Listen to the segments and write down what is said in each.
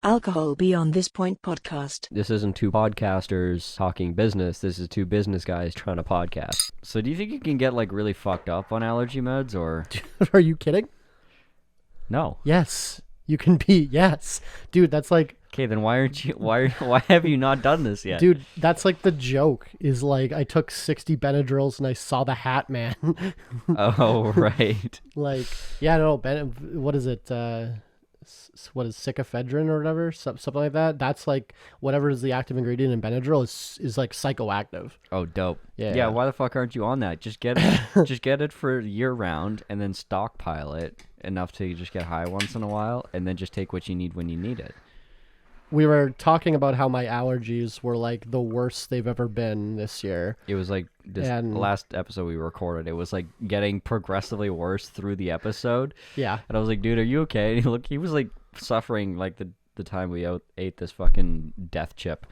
Alcohol Beyond This Point podcast. This isn't two podcasters talking business. This is two business guys trying to podcast. So do you think you can get like really fucked up on allergy meds or? Are you kidding? No. Yes. You can be, yes. Dude, that's like... Okay, then why have you not done this yet? Dude, that's like the joke is like I took 60 Benadryls and I saw the Hat Man. Oh, right. Like, yeah, no, what is it? What is sycophedrine or whatever? Something like that. That's like whatever is the active ingredient in Benadryl is like psychoactive. Oh, dope. Yeah. Yeah, why the fuck aren't you on that? Just get it, just get it for year round and then stockpile it enough to just get high once in a while and then just take what you need when you need it. We were talking about how my allergies were like the worst they've ever been this year. It was like this last episode we recorded. It was like getting progressively worse through the episode. Yeah. And I was like, dude, are you okay? And he was like suffering like the time we ate this fucking death chip.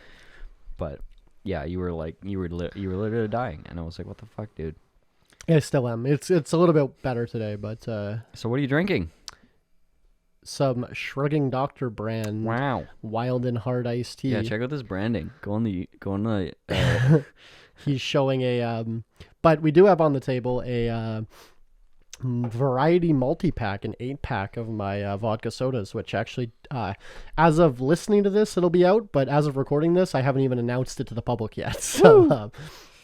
But yeah, you were literally dying. And I was like, what the fuck, dude? I still am. It's a little bit better today, but so what are you drinking? Some Shrugging Doctor brand. Wow. Wild and hard iced tea. Yeah, check out this branding. Go on the He's showing a but we do have on the table a variety multi-pack, an 8-pack of my vodka sodas, which actually as of listening to this it'll be out, but as of recording this I haven't even announced it to the public yet. So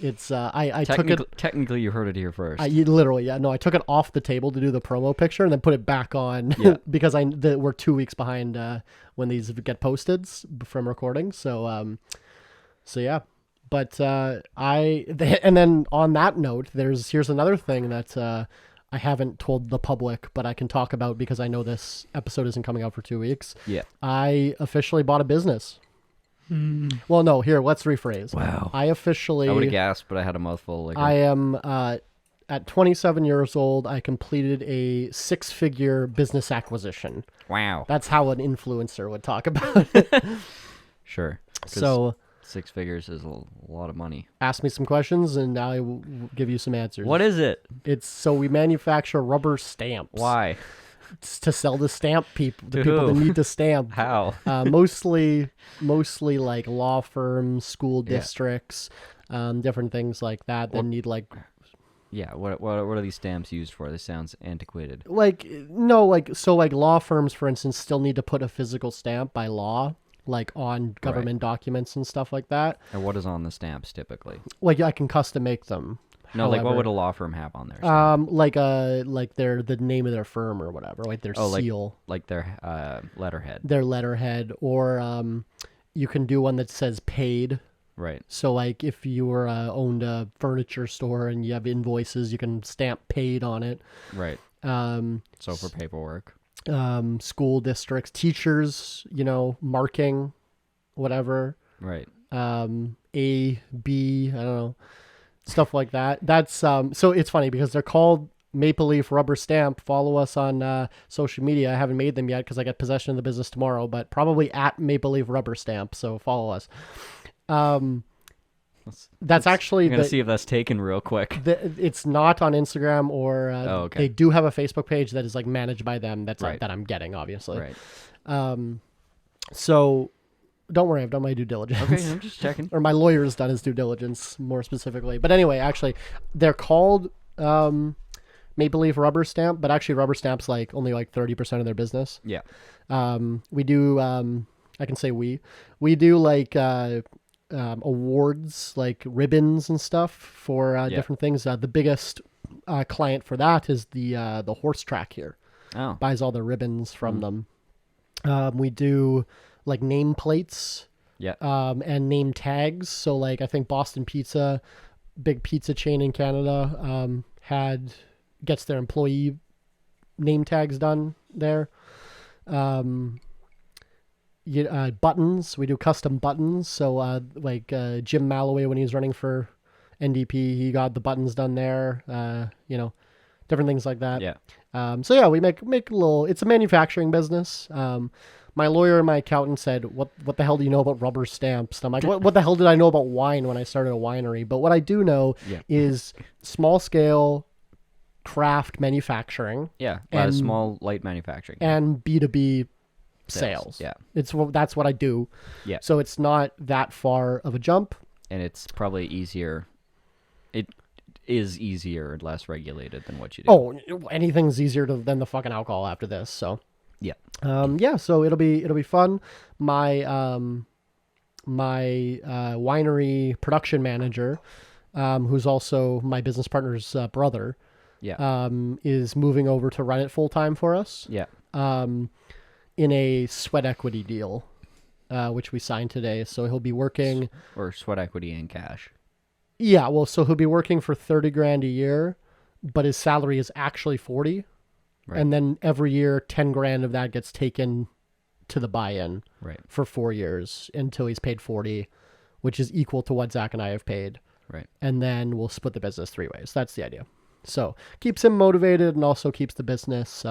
it's I took it. Technically, you heard it here first. I took it off the table to do the promo picture and then put it back on because we're 2 weeks behind when these get posted from recording. So yeah. But and then on that note, here's another thing that I haven't told the public, but I can talk about because I know this episode isn't coming out for 2 weeks. Yeah. I officially bought a business. Well, no, here, let's rephrase. Wow. I would have gasped, but I had a mouthful of liquor. I am, at 27 years old, I completed a 6-figure business acquisition. Wow. That's how an influencer would talk about it. Sure. So 6 figures is a lot of money. Ask me some questions and I will give you some answers. What is it? So we manufacture rubber stamps. Why? To sell to stamp people, To people who? that need to stamp. How? Mostly like law firms, school districts, different things like that need like. Yeah, what are these stamps used for? This sounds antiquated. Like law firms, for instance, still need to put a physical stamp by law, like on government documents and stuff like that. And what is on the stamps typically? Like I can custom make them. No, However, like what would a law firm have on there? Like the name of their firm or whatever, like their seal, like their letterhead. Their letterhead, or you can do one that says paid. Right. So like if you were owned a furniture store and you have invoices, you can stamp paid on it. Right. So for paperwork. School districts, teachers, marking, whatever. Right. A, B, I don't know. Stuff like that. That's so it's funny because they're called Maple Leaf Rubber Stamp. Follow us on social media. I haven't made them yet because I get possession of the business tomorrow, but probably at Maple Leaf Rubber Stamp. So follow us. That's actually I'm gonna see if that's taken real quick. It's not on Instagram or okay. They do have a Facebook page that is like managed by them. That's right. that I'm getting, obviously. Right. So don't worry, I've done my due diligence. Okay, I'm just checking. Or my lawyer's done his due diligence, more specifically. But anyway, actually, they're called Maple Leaf Rubber Stamp, but actually Rubber Stamp's like only like 30% of their business. Yeah. We do, I can say we do like awards, like ribbons and stuff for different things. The biggest client for that is the horse track here. Oh. Buys all the ribbons from them. We do like nameplates, and name tags. So like I think Boston Pizza, big pizza chain in Canada, gets their employee name tags done there. Buttons, we do custom buttons. So like Jim Malloway, when he was running for NDP, he got the buttons done there. Different things like that. Yeah. So yeah, we make a little. It's a manufacturing business. My lawyer and my accountant said, what the hell do you know about rubber stamps? And I'm like, what the hell did I know about wine when I started a winery? But what I do know is small scale craft manufacturing. Yeah, and small light manufacturing. And B2B sales. Yeah. That's what I do. Yeah. So it's not that far of a jump. And it's probably easier. It is easier and less regulated than what you do. Oh, anything's easier than the fucking alcohol after this. So Yeah. yeah. So it'll be fun. My winery production manager, who's also my business partner's brother, Yeah. is moving over to run it full time for us. Yeah. In a sweat equity deal, which we signed today. So he'll be working. Or sweat equity and cash. Yeah, well, so he'll be working for 30 grand a year, but his salary is actually 40. Right. And then every year, 10 grand of that gets taken to the buy-in Right. for 4 years until he's paid 40, which is equal to what Zach and I have paid. Right. And then we'll split the business 3 ways. That's the idea. So keeps him motivated and also keeps the business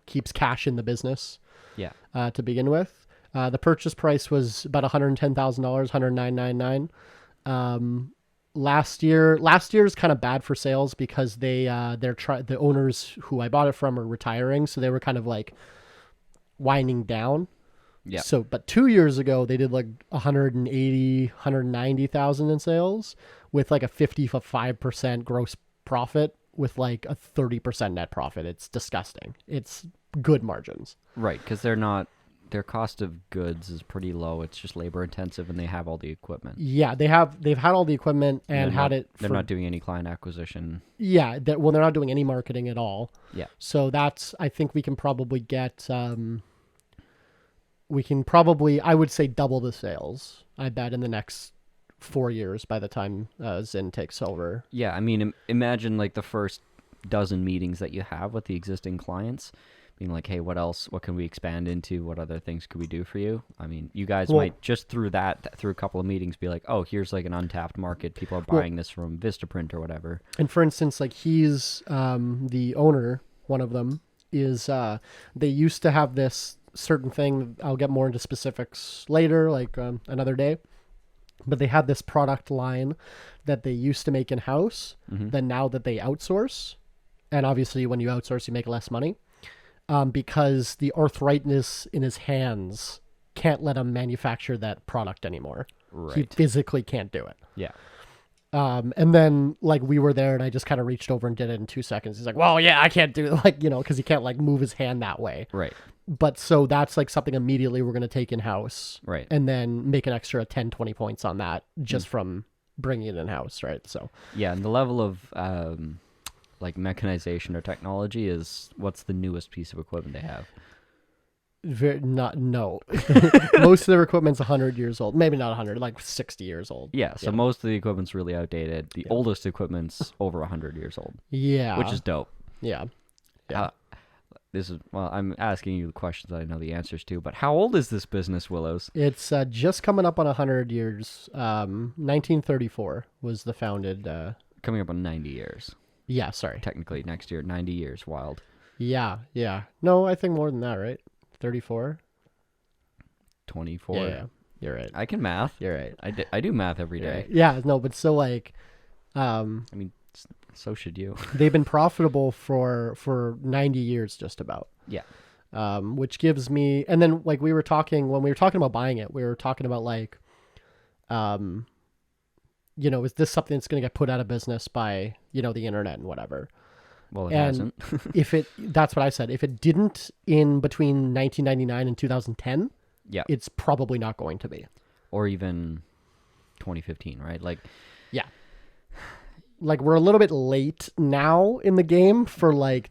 keeps cash in the business. Yeah. To begin with. The purchase price was about $110,000, $109,999. Last year's kind of bad for sales because the owners who I bought it from are retiring, so they were kind of like winding down. Yeah. So, but 2 years ago they did like 190,000 in sales with like a 55% gross profit with like a 30% net profit. It's disgusting. It's good margins. Right, because their cost of goods is pretty low. It's just labor intensive, and they have all the equipment. Yeah, they've had all the equipment and They're not doing any client acquisition. Yeah, they're not doing any marketing at all. Yeah. So I think we can probably get, I would say double the sales, I bet, in the next 4 years by the time Zinn takes over. Yeah, I mean, imagine like the first dozen meetings that you have with the existing clients, being like, hey, what else? What can we expand into? What other things could we do for you? I mean, you guys might just through a couple of meetings be like, oh, here's like an untapped market. People are buying this from Vistaprint or whatever. And for instance, like he's the owner, one of them, is they used to have this certain thing. I'll get more into specifics later, like another day. But they had this product line that they used to make in-house, then now that they outsource. And obviously when you outsource, you make less money. Because the arthritis in his hands can't let him manufacture that product anymore. Right. He physically can't do it. Yeah. And then like we were there and I just kind of reached over and did it in 2 seconds. He's like, well, yeah, I can't do it. Like, because he can't like move his hand that way. Right. But so that's like something immediately we're going to take in-house. Right. And then make an extra 10, 20 points on that just from bringing it in-house. Right. So. Yeah. And the level of, like mechanization or technology is what's the newest piece of equipment they have? No. Most of their equipment's 100 years old. Maybe not 100, like 60 years old. Yeah, so most of the equipment's really outdated. The oldest equipment's over 100 years old. Yeah. Which is dope. Yeah. I'm asking you the questions that I know the answers to, but how old is this business, Willows? It's just coming up on 100 years. 1934 was the founded. Coming up on 90 years. Yeah, sorry. Technically, next year, 90 years. Wild. Yeah. No, I think more than that, right? 34? 24. Yeah, you're right. I can math. You're right. I do math every day. Right. Yeah, no, but so like... I mean, so should you. They've been profitable for 90 years just about. Yeah. Which gives me... And then like when we were talking about buying it, we were talking about like... is this something that's going to get put out of business by, the internet and whatever? Well, it hasn't. That's what I said. If it didn't in between 1999 and 2010, it's probably not going to be. Or even 2015, right? Like, yeah. Like we're a little bit late now in the game for like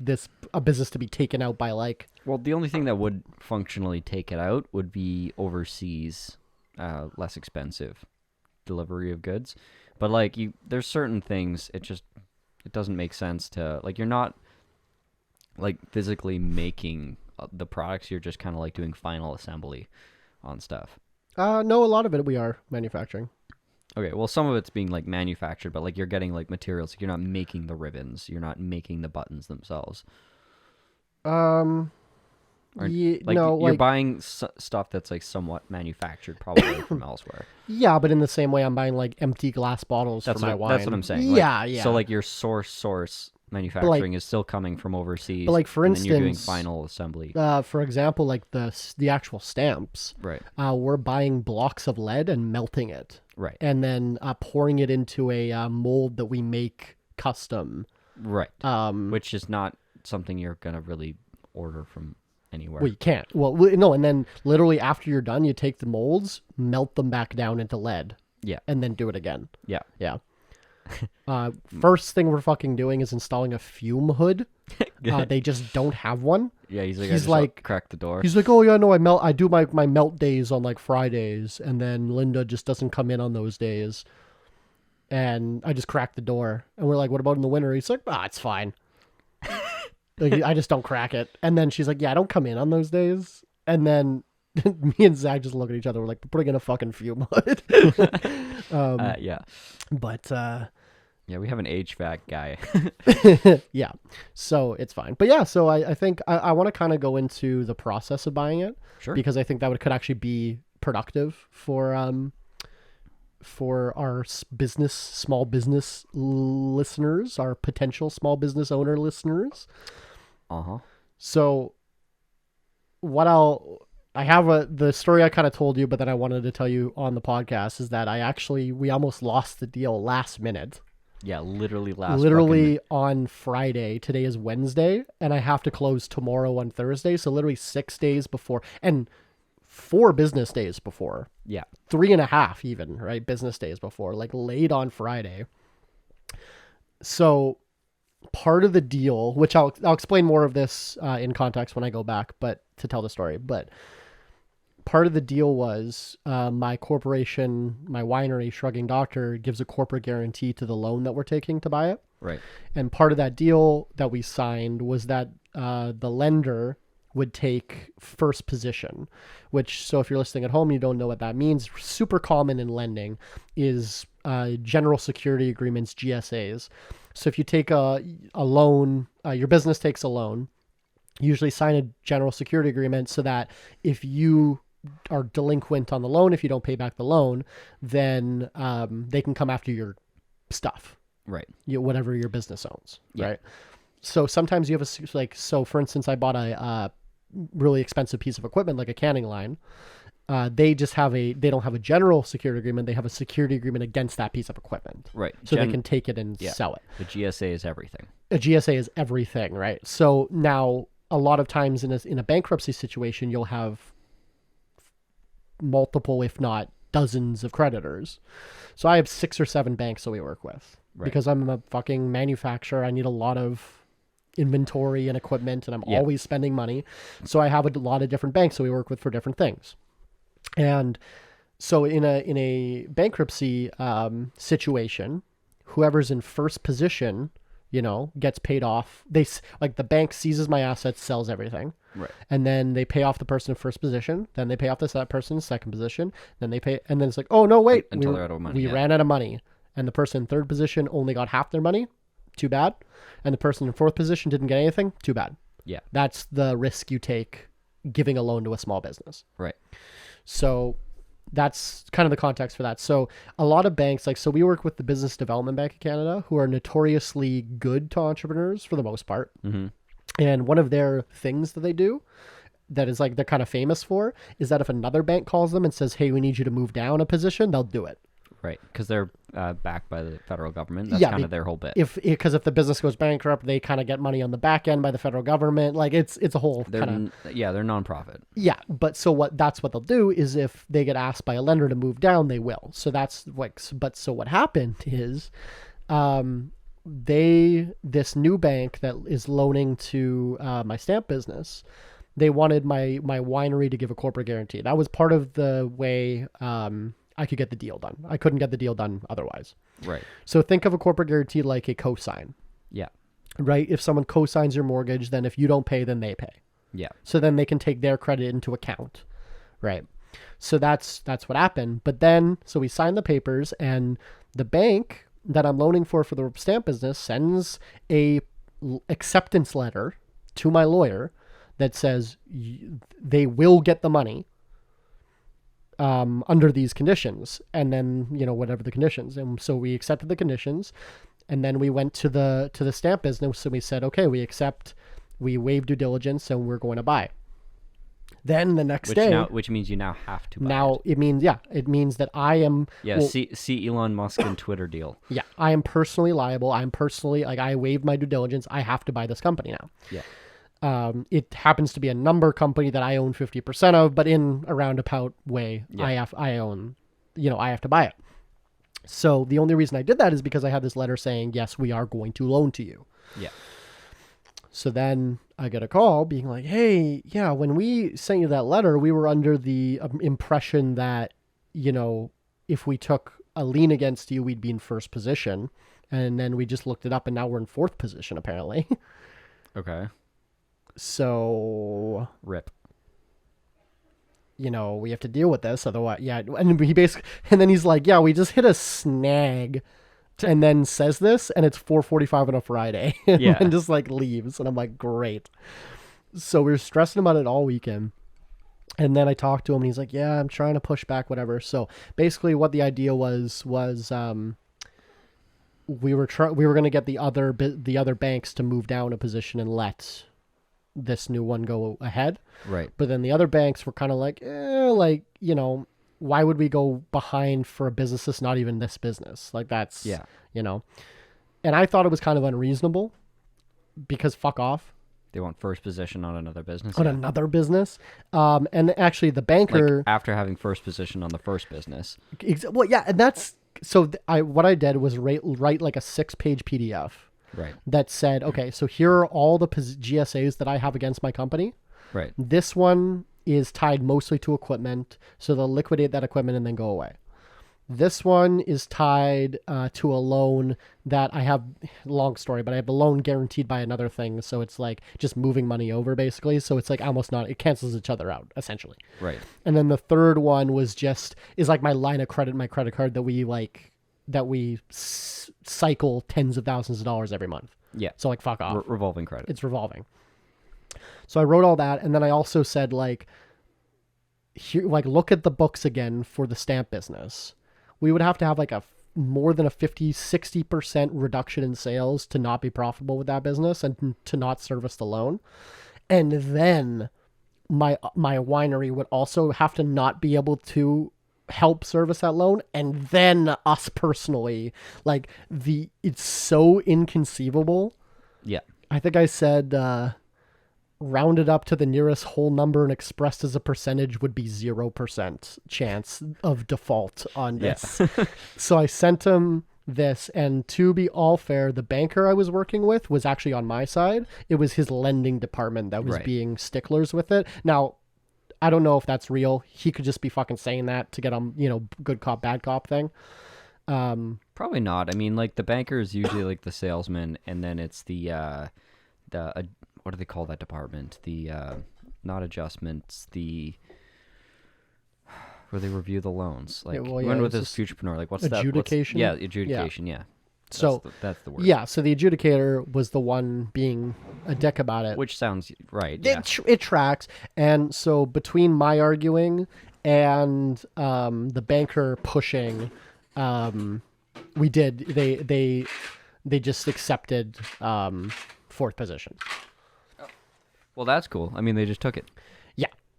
a business to be taken out by like. Well, the only thing that would functionally take it out would be overseas, less expensive delivery of goods. But like there's certain things it doesn't make sense to, like, you're not like physically making the products, you're just kind of like doing final assembly on stuff. No, a lot of it we are manufacturing. Okay, well, some of it's being like manufactured, but like you're getting like materials, like you're not making the ribbons, you're not making the buttons themselves. You're buying stuff that's like somewhat manufactured, probably from elsewhere. Yeah, but in the same way, I'm buying like empty glass bottles for my wine. That's what I'm saying. Yeah. So like your source manufacturing is still coming from overseas. But like, for and then you're doing instance, final assembly. For example, like the actual stamps, Right. We're buying blocks of lead and melting it, Right. and then pouring it into a mold that we make custom. Right. Which is not something you're gonna really order from anywhere. Well, you can't. Well, no, and then literally after you're done, you take the molds, melt them back down into lead. Yeah. And then do it again. Yeah. Yeah. First thing we're fucking doing is installing a fume hood. They just don't have one. Yeah, he's He's like, like- crack the door. He's like, oh yeah, no, I do my melt days on like Fridays, and then Linda just doesn't come in on those days. And I just crack the door, and we're like, what about in the winter? He's like, it's fine. Like, I just don't crack it. And then she's like, yeah, I don't come in on those days. And then me and Zach just look at each other. We're like, we're putting in a fucking fume hood. Yeah. But Yeah, we have an HVAC guy. yeah, so it's fine. But yeah, so I think I want to kind of go into the process of buying it. Sure. Because I think that could actually be productive for our small business listeners, our potential small business owner listeners. Uh-huh. So I have the story I kind of told you, but then I wanted to tell you on the podcast is that we almost lost the deal last minute. Yeah, literally On Friday. Today is Wednesday, and I have to close tomorrow on Thursday. So literally 6 days before, and 4 business days before. Yeah. 3.5 even, right? Business days before, like late on Friday. So part of the deal, which I'll explain more of this in context when I go back, but to tell the story. But part of the deal was my corporation, my winery, Shrugging Doctor, gives a corporate guarantee to the loan that we're taking to buy it. Right. And part of that deal that we signed was that the lender would take first position, which, so if you're listening at home, you don't know what that means. Super common in lending is general security agreements, GSAs. So if you take a loan, your business takes a loan, usually sign a general security agreement so that if you are delinquent on the loan, if you don't pay back the loan, then they can come after your stuff. Right. Whatever your business owns. Yeah. Right. So sometimes you have so for instance, I bought a really expensive piece of equipment, like a canning line. They don't have a general security agreement. They have a security agreement against that piece of equipment. Right. So they can take it and sell it. The GSA is everything. A GSA is everything, right? So now a lot of times in a bankruptcy situation, you'll have multiple, if not dozens of creditors. So I have 6 or 7 banks that we work with. Right. Because I'm a fucking manufacturer. I need a lot of inventory and equipment, and I'm always spending money. So I have a lot of different banks that we work with for different things. And so in a bankruptcy situation, whoever's in first position, gets paid off. The bank seizes my assets, sells everything. Right. And then they pay off the person in first position. Then they pay off that person in second position. Then they pay, and then it's like, oh no, wait, until they're out of money. We ran out of money. And the person in third position only got half their money. Too bad. And the person in fourth position didn't get anything. Too bad. Yeah. That's the risk you take giving a loan to a small business. Right. So that's kind of the context for that. So a lot of banks, so we work with the Business Development Bank of Canada, who are notoriously good to entrepreneurs for the most part. Mm-hmm. And one of their things that they do that is they're kind of famous for is that if another bank calls them and says, hey, we need you to move down a position, they'll do it. Right, because they're backed by the federal government. That's kind of their whole bit. Because if the business goes bankrupt, they kind of get money on the back end by the federal government. It's a whole kind of... Yeah, they're nonprofit. Yeah, but that's what they'll do is if they get asked by a lender to move down, they will. So that's so what happened is this new bank that is loaning to my stamp business, they wanted my winery to give a corporate guarantee. That was part of the way... I could get the deal done. I couldn't get the deal done otherwise. Right. So think of a corporate guarantee like a cosign. Yeah. Right? If someone cosigns your mortgage, then if you don't pay, then they pay. Yeah. So then they can take their credit into account. Right. So that's what happened. But then, so we signed the papers, and the bank that I'm loaning for the stamp business sends a acceptance letter to my lawyer that says they will get the money under these conditions, and then whatever the conditions. And so we accepted the conditions, And then we went to the stamp business and we said, okay, we waive due diligence and we're going to buy. Then the next day, which means you now have to buy now it means that I am see Elon Musk and Twitter deal. Yeah, I am personally liable. I'm personally I waived my due diligence. I have to buy this company now. Yeah. It happens to be a number company that I own 50% of, but in a roundabout way, I own, I have to buy it. So the only reason I did that is because I had this letter saying, yes, we are going to loan to you. Yeah. So then I get a call being like, hey, yeah, when we sent you that letter, we were under the impression that, if we took a lien against you, we'd be in first position. And then we just looked it up and now we're in fourth position, apparently. Okay. So rip. We have to deal with this. Otherwise, yeah. And then he's like, yeah, we just hit a snag. And then says this, and it's 4:45 on a Friday, and just like leaves, and I'm like, great. So we were stressing about it all weekend, and then I talked to him, and he's like, yeah, I'm trying to push back, whatever. So basically, what the idea was we were going to get the other banks to move down a position and let this new one go ahead, right? But then the other banks were kind of like, why would we go behind for a business that's not even this business? Like that's, and I thought it was kind of unreasonable because fuck off. They want first position on another business. Another business. And actually the banker. Like after having first position on the first business. Well, yeah. And that's, so what I did was write like a 6-page PDF. Right. That said, okay, so here are all the GSAs that I have against my company. Right. This one is tied mostly to equipment, so they'll liquidate that equipment and then go away. This one is tied to a loan that I have, long story, but I have a loan guaranteed by another thing, so it's like just moving money over basically, so it's like almost not, it cancels each other out essentially. Right. And then the third one is like my line of credit, my credit card that we cycle tens of thousands of dollars every month. Yeah. So like fuck off. Revolving credit. It's revolving. So I wrote all that, and then I also said, look at the books again for the stamp business. We would have to have more than a 50-60% reduction in sales to not be profitable with that business and to not service the loan. And then my winery would also have to not be able to help service that loan, and then us personally. It's so inconceivable. Yeah. I think I said rounded up to the nearest whole number and expressed as a percentage would be 0% chance of default on this. Yeah. So I sent him this, and to be all fair, the banker I was working with was actually on my side. It was his lending department that was being sticklers with it. Now, I don't know if that's real. He could just be fucking saying that to get good cop, bad cop thing. Probably not. I mean, the banker is usually like the salesman, and then it's the what do they call that department? The not adjustments, where they review the loans. When with this futurepreneur, what's adjudication? That? Adjudication. Yeah. That's the word. Yeah, so the adjudicator was the one being a dick about it. Which sounds right. Yeah. It tracks. And so between my arguing and the banker pushing, we did. They just accepted fourth position. Well, that's cool. I mean, they just took it.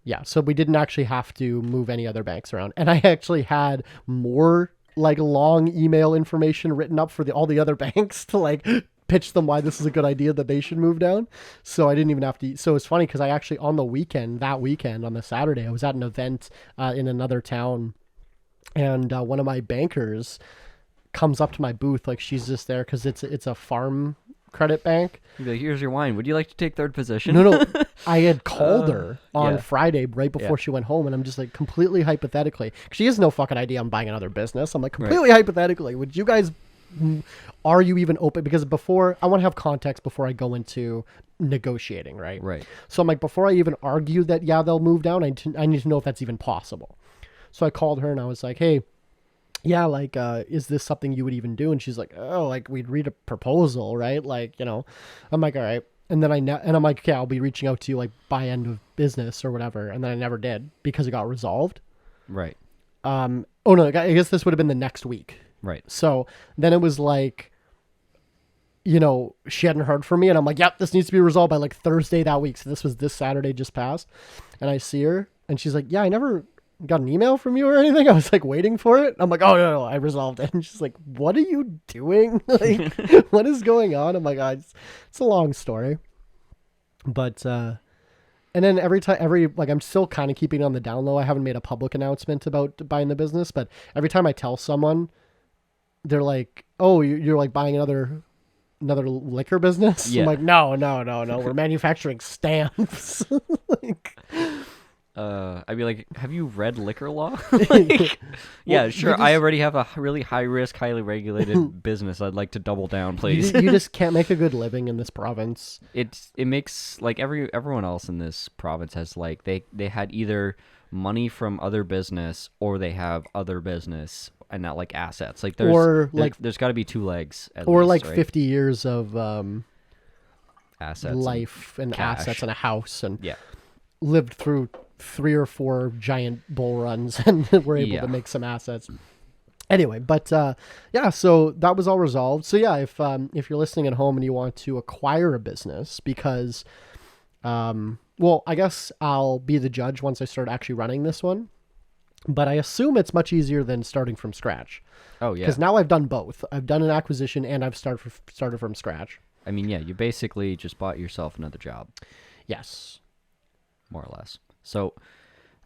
Yeah. So we didn't actually have to move any other banks around. And I actually had more long email information written up for all the other banks to pitch them why this is a good idea that they should move down. So I didn't even have to. So it's funny because I actually on the weekend on the Saturday, I was at an event in another town, and one of my bankers comes up to my booth. She's just there because it's a farm credit bank. Here's your wine. Would you like to take third position? No. I had called her on Friday right before she went home, and I'm just completely hypothetically. She has no fucking idea I'm buying another business. I'm completely hypothetically. Would you guys? Are you even open? Because before I want to have context before I go into negotiating, right? Right. So I'm before I even argue that they'll move down, I need to know if that's even possible. So I called her and I was like, hey. Yeah, is this something you would even do? And she's like, oh, we'd read a proposal, right? I'm like, all right. And then I'm like, okay, I'll be reaching out to you by end of business or whatever. And then I never did because it got resolved. Right. Oh no, I guess this would have been the next week. Right. So then it was she hadn't heard from me, and I'm like, yep, this needs to be resolved by like Thursday that week. So this was this Saturday just passed, and I see her, and she's like, yeah, I never got an email from you or anything. I was like waiting for it. I'm like, oh no, I resolved it. And she's like, what are you doing? Like, what is going on? I'm like, it's a long story, but and then I'm still kind of keeping it on the down low. I haven't made a public announcement about buying the business, but every time I tell someone, they're like, oh, you're like buying another liquor business? Yeah. I'm like, no, we're manufacturing stamps. Like, I'd be like, have you read liquor law? Like, yeah, well, sure. I already have a really high risk, highly regulated business. I'd like to double down, please. you just can't make a good living in this province. It makes like everyone else in this province has like they had either money from other business or they have other business and not like assets. Like there's got to be two legs at or least, like right? 50 years of Assets, life and cash. assets and a house, and Yeah. lived through 3 or 4 giant bull runs and were able to make some assets. Anyway, but yeah, so that was all resolved. So yeah, if you're listening at home and you want to acquire a business, because well, I guess I'll be the judge once I start actually running this one, but I assume it's much easier than starting from scratch. Oh yeah. Because now I've done both. I've done an acquisition and I've started from scratch. I mean, yeah, you basically just bought yourself another job, Yes. more or less. So,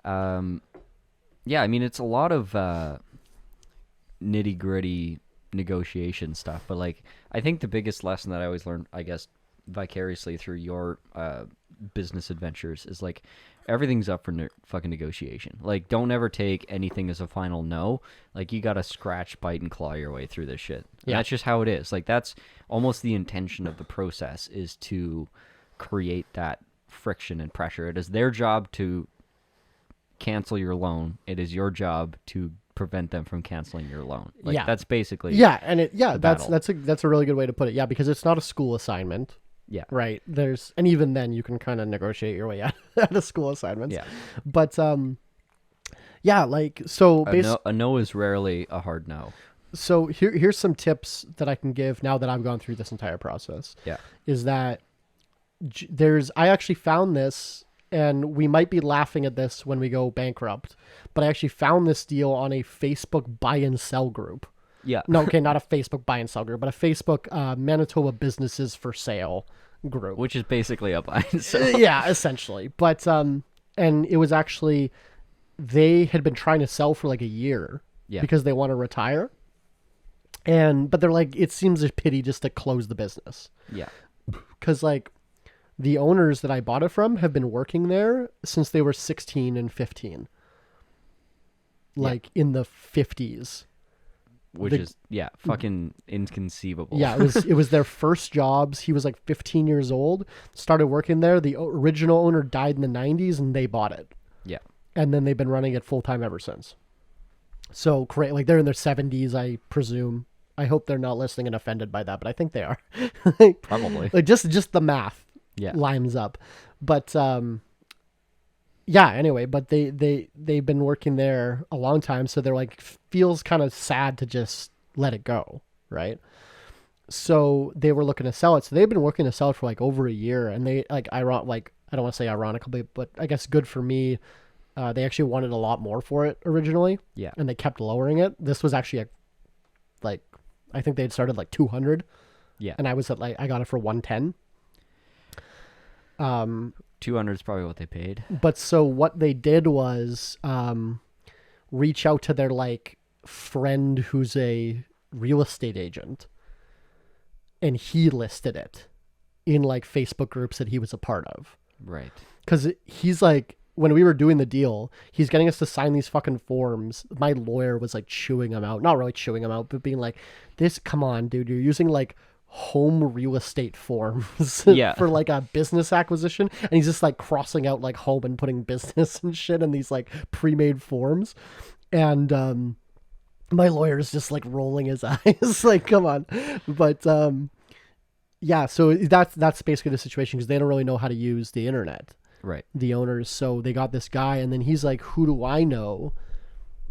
yeah, I mean, it's a lot of nitty-gritty negotiation stuff, but like, I think the biggest lesson that I always learned, I guess, vicariously through your business adventures is like, everything's up for fucking negotiation. Like, don't ever take anything as a final no. Like, you gotta scratch, bite, and claw your way through this shit. And that's just how it is. Like, that's almost the intention of the process, is to create that friction and pressure. It is their job to cancel your loan. It is your job to prevent them from canceling your loan. Like, that's basically that's a really good way to put it. Yeah, because it's not a school assignment. Yeah. Right. And even then you can kind of negotiate your way out of school assignments. Yeah. But yeah, like, so a no is rarely a hard no. So here's some tips that I can give now that I've gone through this entire process. Yeah. Is that I actually found this, and we might be laughing at this when we go bankrupt, but I actually found this deal on a Facebook buy and sell group. Yeah. No, okay, not a Facebook buy and sell group, but a Facebook Manitoba businesses for sale group. Which is basically a buy and sell. Yeah, essentially. But and it was actually, they had been trying to sell for like a year because they want to retire. But they're like, it seems a pity just to close the business. Yeah. Because like, the owners that I bought it from have been working there since they were 16 and 15. Like in the 50s. Which is fucking inconceivable. Yeah, it was their first jobs. He was like 15 years old, started working there. The original owner died in the 90s and they bought it. Yeah. And then they've been running it full time ever since. So great. Like, they're in their 70s, I presume. I hope they're not listening and offended by that, but I think they are. Probably. Like, just the math lines up. But yeah, anyway, but they've been working there a long time, so they're like, feels kind of sad to just let it go, right? So they were looking to sell it. So they've been working to sell it for like over a year, and they like I don't want to say ironically, but I guess good for me. They actually wanted a lot more for it originally. Yeah. And they kept lowering it. This was actually I think they'd started like 200. Yeah. And I was at I got it for 110. 200 is probably what they paid. But so what they did was reach out to their like friend who's a real estate agent, and he listed it in like Facebook groups that he was a part of. Right. Because he's like, when we were doing the deal, he's getting us to sign these fucking forms. My lawyer was like chewing them out. Not really chewing them out, but being like, come on, dude, you're using like home real estate forms for like a business acquisition. And he's just like crossing out like home and putting business and shit in these like pre-made forms. And my lawyer's just like rolling his eyes like, come on. But yeah, so that's basically the situation, because they don't really know how to use the internet. Right. The owners. So they got this guy, and then he's like, who do I know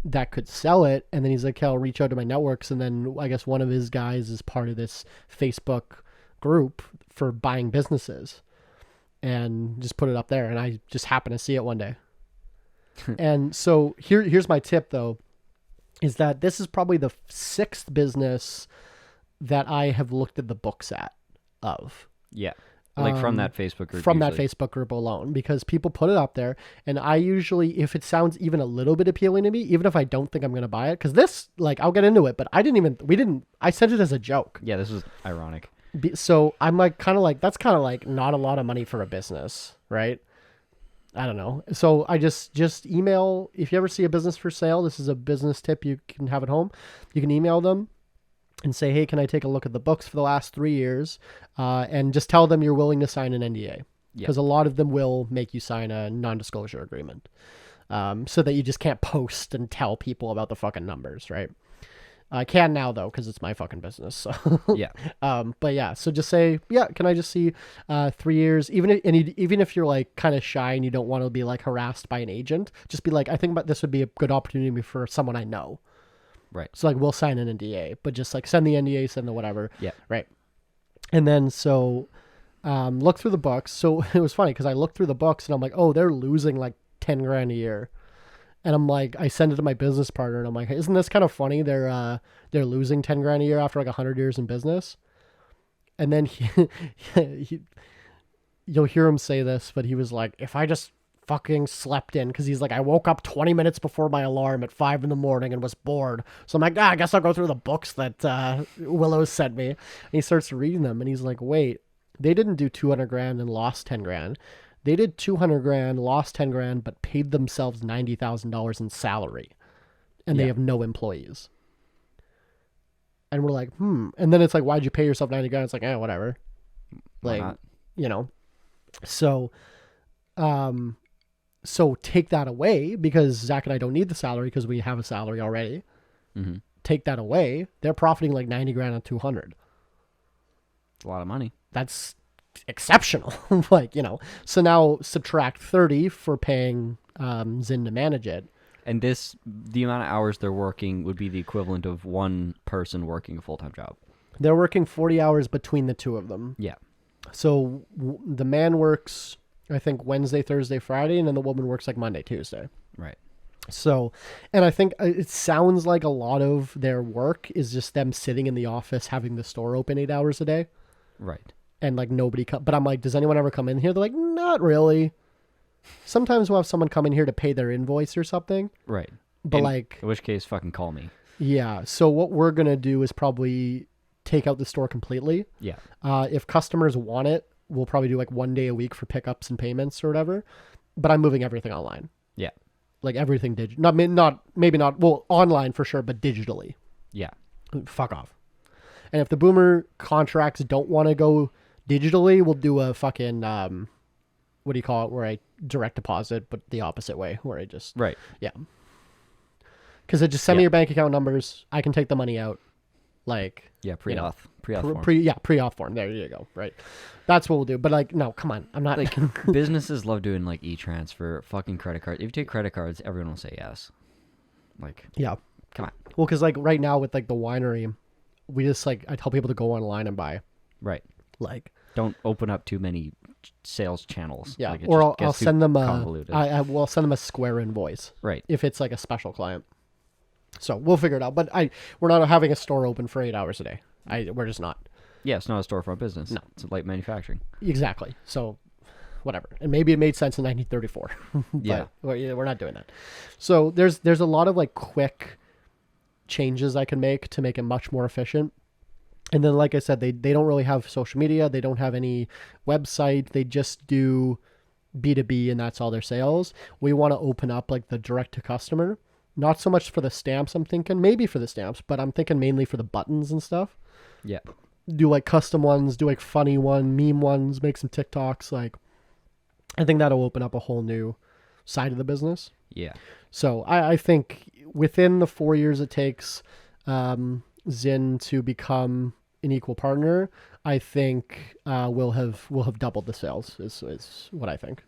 that could sell it? And then he's like, I'll reach out to my networks. And then I guess one of his guys is part of this Facebook group for buying businesses and just put it up there. And I just happened to see it one day. And so here's my tip though, is that this is probably the 6th business that I have looked at the books of. Yeah. Like from that Facebook group. From that Facebook group alone, because people put it up there. And I usually, if it sounds even a little bit appealing to me, even if I don't think I'm going to buy it, because this, like, I'll get into it, but I said it as a joke. Yeah, this was ironic. So I'm like, that's kind of like not a lot of money for a business, right? I don't know. So I just email, if you ever see a business for sale, this is a business tip you can have at home. You can email them and say, hey, can I take a look at the books for the last 3 years? And just tell them you're willing to sign an NDA. Because a lot of them will make you sign a non-disclosure agreement. So that you just can't post and tell people about the fucking numbers, right? I can now, though, because it's my fucking business. So. Yeah. But yeah, so just say, yeah, can I just see 3 years? Even if you're like kind of shy and you don't want to be like harassed by an agent, just be like, I think this would be a good opportunity for someone I know. Right. So like we'll sign an NDA, but just like send the NDA, send the whatever. Yeah. Right. And then so look through the books. So it was funny because I looked through the books and I'm like, oh, they're losing like 10 grand a year. And I'm like, I send it to my business partner and I'm like, isn't this kind of funny? They're losing 10 grand a year after like 100 years in business. And then you'll hear him say this, but he was like, if I just fucking slept in, because he's like, I woke up 20 minutes before my alarm at 5 a.m. and was bored. So I'm like, I guess I'll go through the books that Willows sent me. And he starts reading them and he's like, wait, they didn't do 200 grand and lost 10 grand. They did 200 grand, lost 10 grand, but paid themselves $90,000 in salary. And they have no employees. And we're like, And then it's like, why'd you pay yourself 90 grand? It's like, whatever. Why not? You know. So, so take that away, because Zach and I don't need the salary because we have a salary already. Mm-hmm. Take that away. They're profiting like 90 grand on 200. It's a lot of money. That's exceptional. Like, you know, so now subtract 30 for paying Zinn to manage it. And the amount of hours they're working would be the equivalent of one person working a full-time job. They're working 40 hours between the two of them. Yeah. So the man works, I think, Wednesday, Thursday, Friday, and then the woman works like Monday, Tuesday. Right. So, and I think it sounds like a lot of their work is just them sitting in the office having the store open 8 hours a day. Right. And like nobody but I'm like, does anyone ever come in here? They're like, not really. Sometimes we'll have someone come in here to pay their invoice or something. Right. But in which case, fucking call me. Yeah. So what we're going to do is probably take out the store completely. Yeah. If customers want it, we'll probably do like 1 day a week for pickups and payments or whatever. But I'm moving everything online. Yeah. Like everything digital. Maybe not. Well, online for sure, but digitally. Yeah. Fuck off. And if the boomer contracts don't want to go digitally, we'll do a fucking, what do you call it? Where I direct deposit, but the opposite way, where I just, right. Yeah. Because it just send me your bank account numbers. I can take the money out. Like, yeah, pre-auth form. Pre-auth form. There you go. Right. That's what we'll do. But like, no, come on. I'm not like businesses love doing like e-transfer, fucking credit cards. If you take credit cards, everyone will say yes. Like, yeah, come on. Well, because like right now with like the winery, we just like, I tell people to go online and buy. Right. Like, don't open up too many sales channels. Yeah. Like or I'll send them I'll send them a Square invoice. Right. If it's like a special client. So we'll figure it out. But we're not having a store open for 8 hours a day. We're just not. Yeah, it's not a storefront business. No. It's light manufacturing. Exactly. So whatever. And maybe it made sense in 1934. But yeah. We're not doing that. So there's a lot of like quick changes I can make to make it much more efficient. And then, like I said, they don't really have social media. They don't have any website. They just do B2B, and that's all their sales. We want to open up like the direct to customer. Not so much for the stamps, I'm thinking. Maybe for the stamps, but I'm thinking mainly for the buttons and stuff. Yeah. Do like custom ones, do like funny one, meme ones, make some TikToks. Like, I think that'll open up a whole new side of the business. Yeah. So I think within the 4 years it takes Zinn to become an equal partner, I think we'll have doubled the sales is what I think.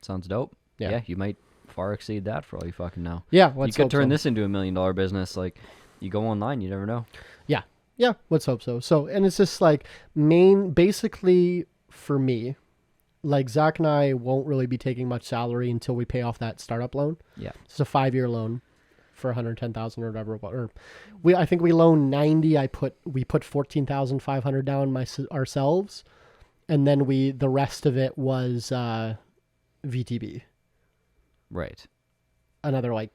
Sounds dope. Yeah, you might far exceed that for all you fucking know. Yeah, you could turn this into $1 million business. Like, you go online, you never know. Yeah, Yeah, let's hope so. So, and it's just like basically for me, like Zach and I won't really be taking much salary until we pay off that startup loan. Yeah. It's a 5-year loan for 110,000 or whatever. Or I think we loaned 90. We put 14,500 down ourselves, and then the rest of it was VTB. Right. Another like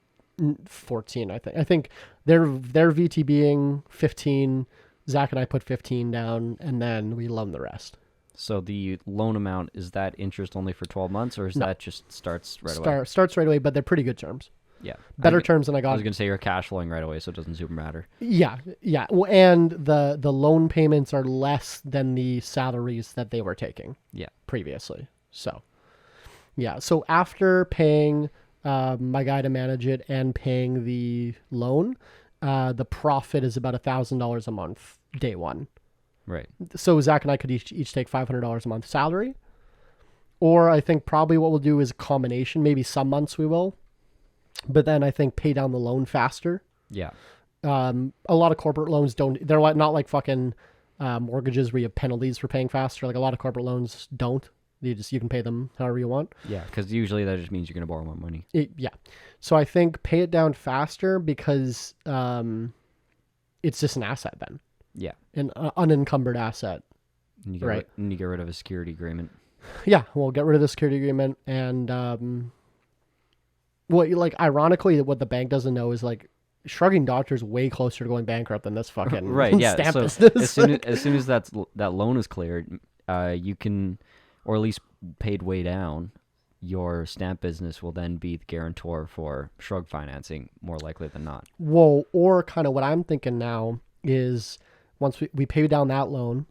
14, I think. I think they're VTBing 15. Zach and I put 15 down, and then we loan the rest. So the loan amount, is that interest only for 12 months, or is that just starts right away? Starts right away, but they're pretty good terms. Yeah. Better terms than I got. I was going to say you're cash flowing right away, so it doesn't super matter. Yeah. Well, and the loan payments are less than the salaries that they were taking. Yeah. Previously. So, yeah. So after paying my guy to manage it and paying the loan, the profit is about $1,000 a month day one. Right. So Zach and I could each take $500 a month salary. Or I think probably what we'll do is a combination. Maybe some months we will. But then I think pay down the loan faster. Yeah. A lot of corporate loans they're not like fucking mortgages where you have penalties for paying faster. Like a lot of corporate loans don't. You can pay them however you want. Yeah, because usually that just means you're going to borrow more money. Yeah. So I think pay it down faster because it's just an asset then. Yeah. An unencumbered asset. And you get rid of a security agreement. Yeah, we'll get rid of the security agreement and ironically, what the bank doesn't know is like Shrugging Doctor's way closer to going bankrupt than this fucking right. Yeah. stamp so business. as soon as that loan is cleared, you can, or at least paid way down, your stamp business will then be the guarantor for Shrug financing, more likely than not. Well, or kind of what I'm thinking now is once we pay down that loan,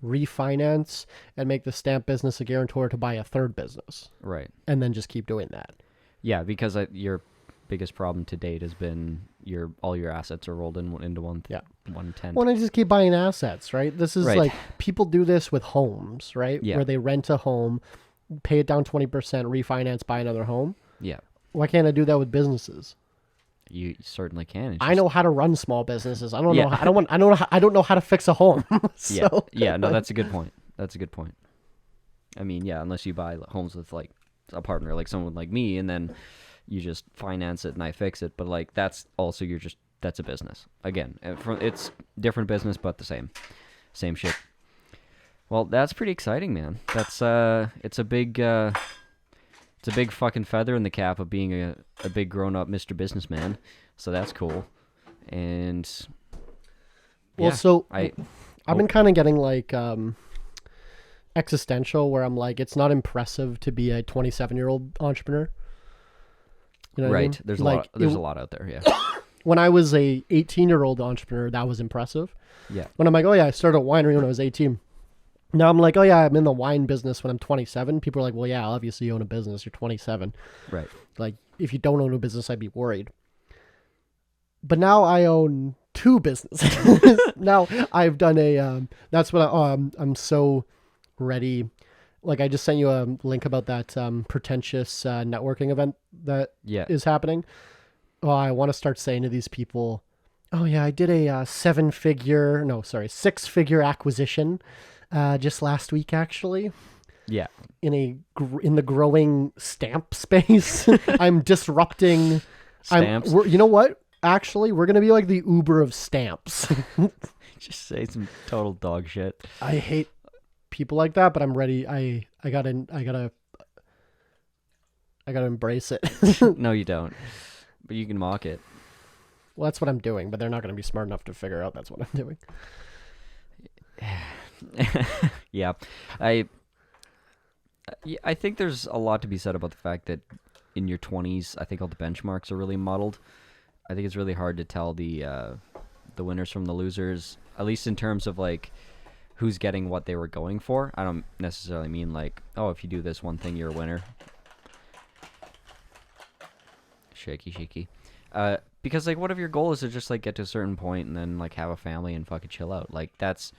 refinance and make the stamp business a guarantor to buy a third business. Right. And then just keep doing that. Yeah, because your biggest problem to date has been all your assets are rolled into one tent. Well, I just keep buying assets, right? This is Right. like people do this with homes, right? Yeah. Where they rent a home, pay it down 20%, refinance, buy another home. Yeah. Why can't I do that with businesses? You certainly can. I know how to run small businesses. I don't Yeah. know. I don't know how to fix a home. So, Yeah. No, that's a good point. I mean, yeah, unless you buy homes with like a partner, like someone like me, and then you just finance it and I fix it. But like that's also that's a business again. It's different business, but the same shit. Well, that's pretty exciting, man. That's it's a big fucking feather in the cap of being a big grown up Mr. Businessman. So that's cool. And well, yeah, so I've been kind of getting like existential, where I'm like, it's not impressive to be a 27-year-old entrepreneur. You know what I mean? There's Like, a lot out there. Yeah. When I was a 18-year-old entrepreneur, that was impressive. Yeah. When I'm like, oh yeah, I started a winery when I was 18. Now I'm like, oh yeah, I'm in the wine business when I'm 27. People are like, well, yeah, obviously you own a business. You're 27. Right. Like, if you don't own a business, I'd be worried. But now I own 2 businesses. Now I've done that's what I'm so ready. Like, I just sent you a link about that pretentious networking event that is happening. Oh, I want to start saying to these people, oh yeah, I did a 6-figure acquisition just last week, actually. Yeah. In the growing stamp space. I'm disrupting Stamps. You know what? Actually, we're gonna be like the Uber of stamps. Just say some total dog shit. I hate people like that, but I'm ready. I gotta embrace it. No, you don't. But you can mock it. Well, that's what I'm doing, but they're not gonna be smart enough to figure out that's what I'm doing. Yeah. I think there's a lot to be said about the fact that in your 20s, I think all the benchmarks are really muddled. I think it's really hard to tell the winners from the losers, at least in terms of like who's getting what they were going for. I don't necessarily mean like, oh, if you do this one thing, you're a winner. Shaky. Because like, what if your goal is to just like get to a certain point and then like have a family and fucking chill out? Like, that's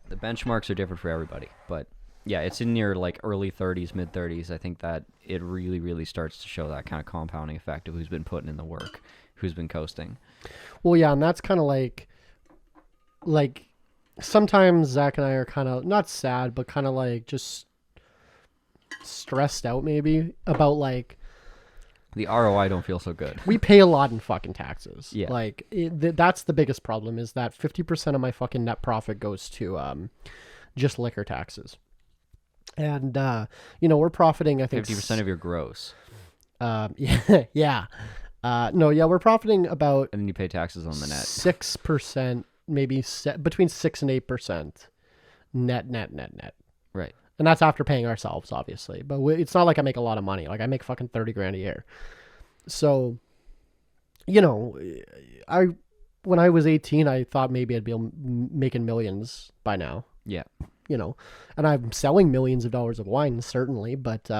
the benchmarks are different for everybody. But yeah, it's in your like early 30s, mid 30s. I think that it really, really starts to show that kind of compounding effect of who's been putting in the work, who's been coasting. Well, yeah, and that's kind of like like sometimes Zach and I are kind of not sad, but kind of like just stressed out maybe about like The ROI don't feel so good. we pay a lot in fucking taxes. Yeah. Like that's the biggest problem is that 50% of my fucking net profit goes to just liquor taxes. And we're profiting I think 50% of your gross. yeah. We're profiting about And then you pay taxes on the net. 6%, maybe between 6 and 8% net. Right. And that's after paying ourselves, obviously. But it's not like I make a lot of money. Like I make fucking 30 grand a year. So, when I was 18, I thought maybe I'd be making millions by now. Yeah. And I'm selling millions of dollars of wine, certainly. But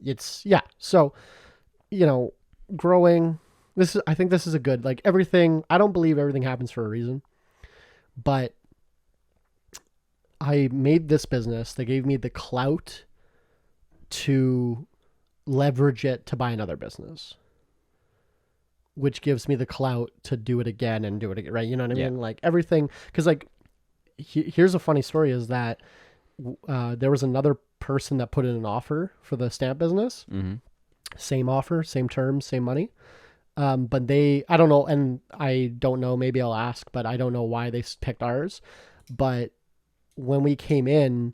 it's, yeah. So, growing, I think this is a good, like everything, I don't believe everything happens for a reason. But I made this business. They gave me the clout to leverage it to buy another business, which gives me the clout to do it again and do it again, right? You know what I mean? Like everything, because like, here's a funny story is that there was another person that put in an offer for the stamp business. Mm-hmm. Same offer, same terms, same money. But I don't know, and I don't know, maybe I'll ask, but I don't know why they picked ours. But when we came in,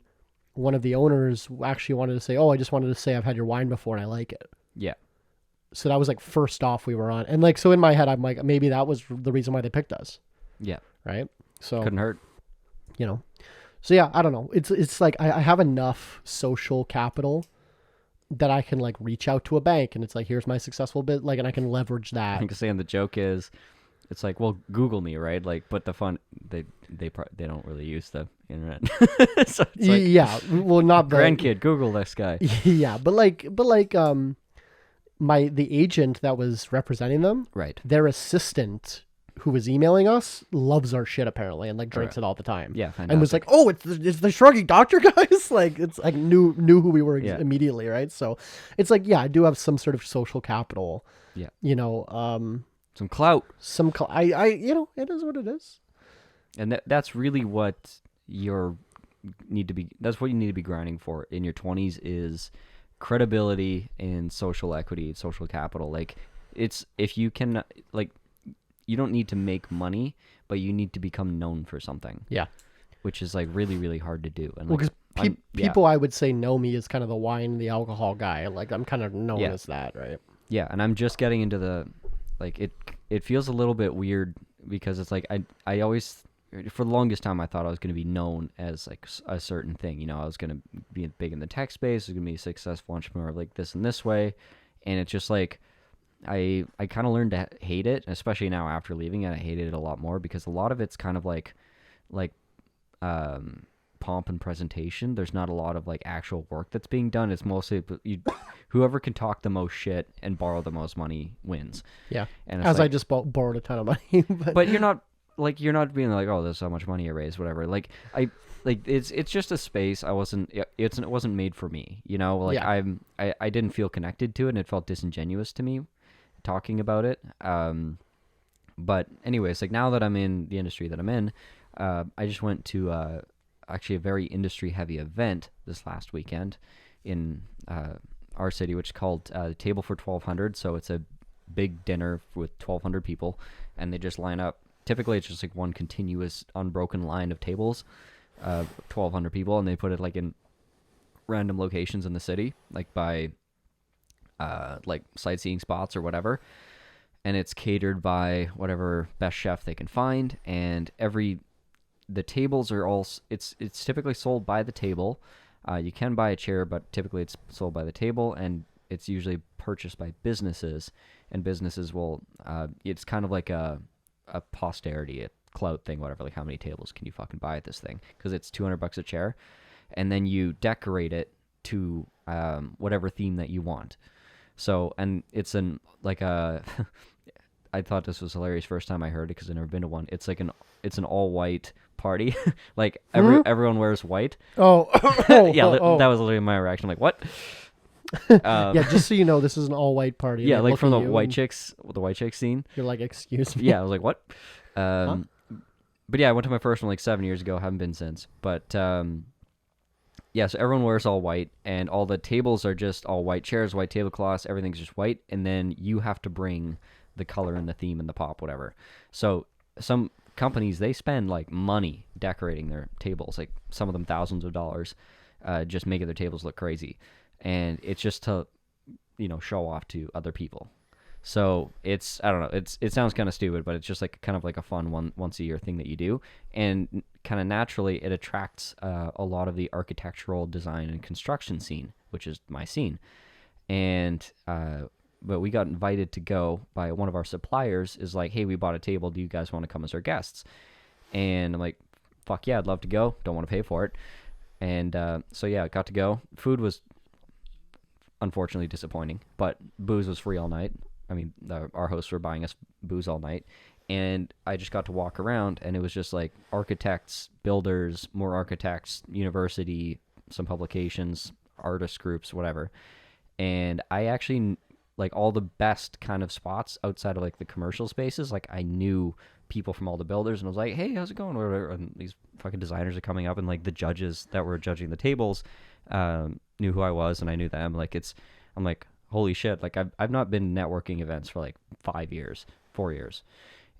one of the owners actually wanted to say, I just wanted to say I've had your wine before and I like it. Yeah. So that was like first off we were on. And like, so in my head, I'm like, maybe that was the reason why they picked us. Yeah. Right. So couldn't hurt. So yeah, I don't know. It's like, I have enough social capital that I can like reach out to a bank and it's like, here's my successful bit. Like, and I can leverage that. I think saying the joke is, it's like, well, Google me, right? Like, but the fun, they don't really use the internet. So it's like, yeah, well, not the grandkid, Google this guy. Yeah, but the agent that was representing them, Right. their assistant who was emailing us loves our shit apparently and like drinks it all the time. Yeah, fantastic. And was like, oh, it's the shrugging doctor guys. Like it's like knew who we were immediately, right? So it's like, yeah, I do have some sort of social capital. Yeah. Some clout. It is what it is. And that's really what that's what you need to be grinding for in your 20s is credibility and social equity, social capital. Like if you can, like, you don't need to make money, but you need to become known for something. Yeah. Which is like really, really hard to do. And because people I would say know me as kind of the wine, the alcohol guy. Like I'm kind of known as that, right? Yeah. And I'm just getting into the, like, it feels a little bit weird because it's like, I always, for the longest time, I thought I was going to be known as like a certain thing. I was going to be big in the tech space. I was going to be a successful entrepreneur like this and this way. And it's just like, I kind of learned to hate it, especially now after leaving it. I hated it a lot more because a lot of it's kind of like pomp and presentation. There's not a lot of like actual work that's being done. It's mostly whoever can talk the most shit and borrow the most money wins. Yeah. And as I just borrowed a ton of money. But you're not being like, oh, this is how much money I raised, whatever. It's just a space. It wasn't made for me, I didn't feel connected to it and it felt disingenuous to me talking about it. But anyways, like now that I'm in the industry that I'm in, I just went to actually a very industry heavy event this last weekend in our city, which is called Table for 1,200. So it's a big dinner with 1,200 people, and they just line up. Typically, it's just like one continuous, unbroken line of tables, 1,200 people, and they put it like in random locations in the city, like by like sightseeing spots or whatever. And it's catered by whatever best chef they can find, and the tables are all. It's typically sold by the table. You can buy a chair, but typically it's sold by the table, and it's usually purchased by businesses, and businesses will. It's kind of like a posterity, a clout thing, whatever. Like, how many tables can you fucking buy at this thing? Because it's $200 a chair, and then you decorate it to whatever theme that you want. So, and it's I thought this was hilarious first time I heard it because I've never been to one. It's like it's an all white party. Like everyone wears white. Oh, yeah, that was literally my reaction. Like, what? Yeah, just so you know, this is an all-white party. Yeah, They like look from at the you white and chicks, the white chick scene. You're like, excuse me. Yeah, I was like, what? But yeah, I went to my first one like 7 years ago. Haven't been since. But yeah, so everyone wears all white, and all the tables are just all white chairs, white tablecloths. Everything's just white, and then you have to bring the color and the theme and the pop, whatever. So some companies, they spend like money decorating their tables, like some of them thousands of dollars, just making their tables look crazy, and it's just to show off to other people. So it's, I don't know, it sounds kind of stupid, but it's just like kind of like a fun once a year thing that you do, and kind of naturally it attracts a lot of the architectural design and construction scene, which is my scene. And but we got invited to go by one of our suppliers. Is like, hey, we bought a table. Do you guys want to come as our guests? And I'm like, fuck yeah, I'd love to go. Don't want to pay for it. And so yeah, I got to go. Food was unfortunately disappointing, but booze was free all night. I mean, our hosts were buying us booze all night, and I just got to walk around, and it was just like architects, builders, more architects, university, some publications, artist groups, whatever. And I actually, like, all the best kind of spots outside of like the commercial spaces, like I knew people from all the builders, and I was like, hey, how's it going? Whatever. And these fucking designers are coming up, and like the judges that were judging the tables knew who I was, and I knew them. Like, I'm like, holy shit, like I've not been to networking events for like 4 years.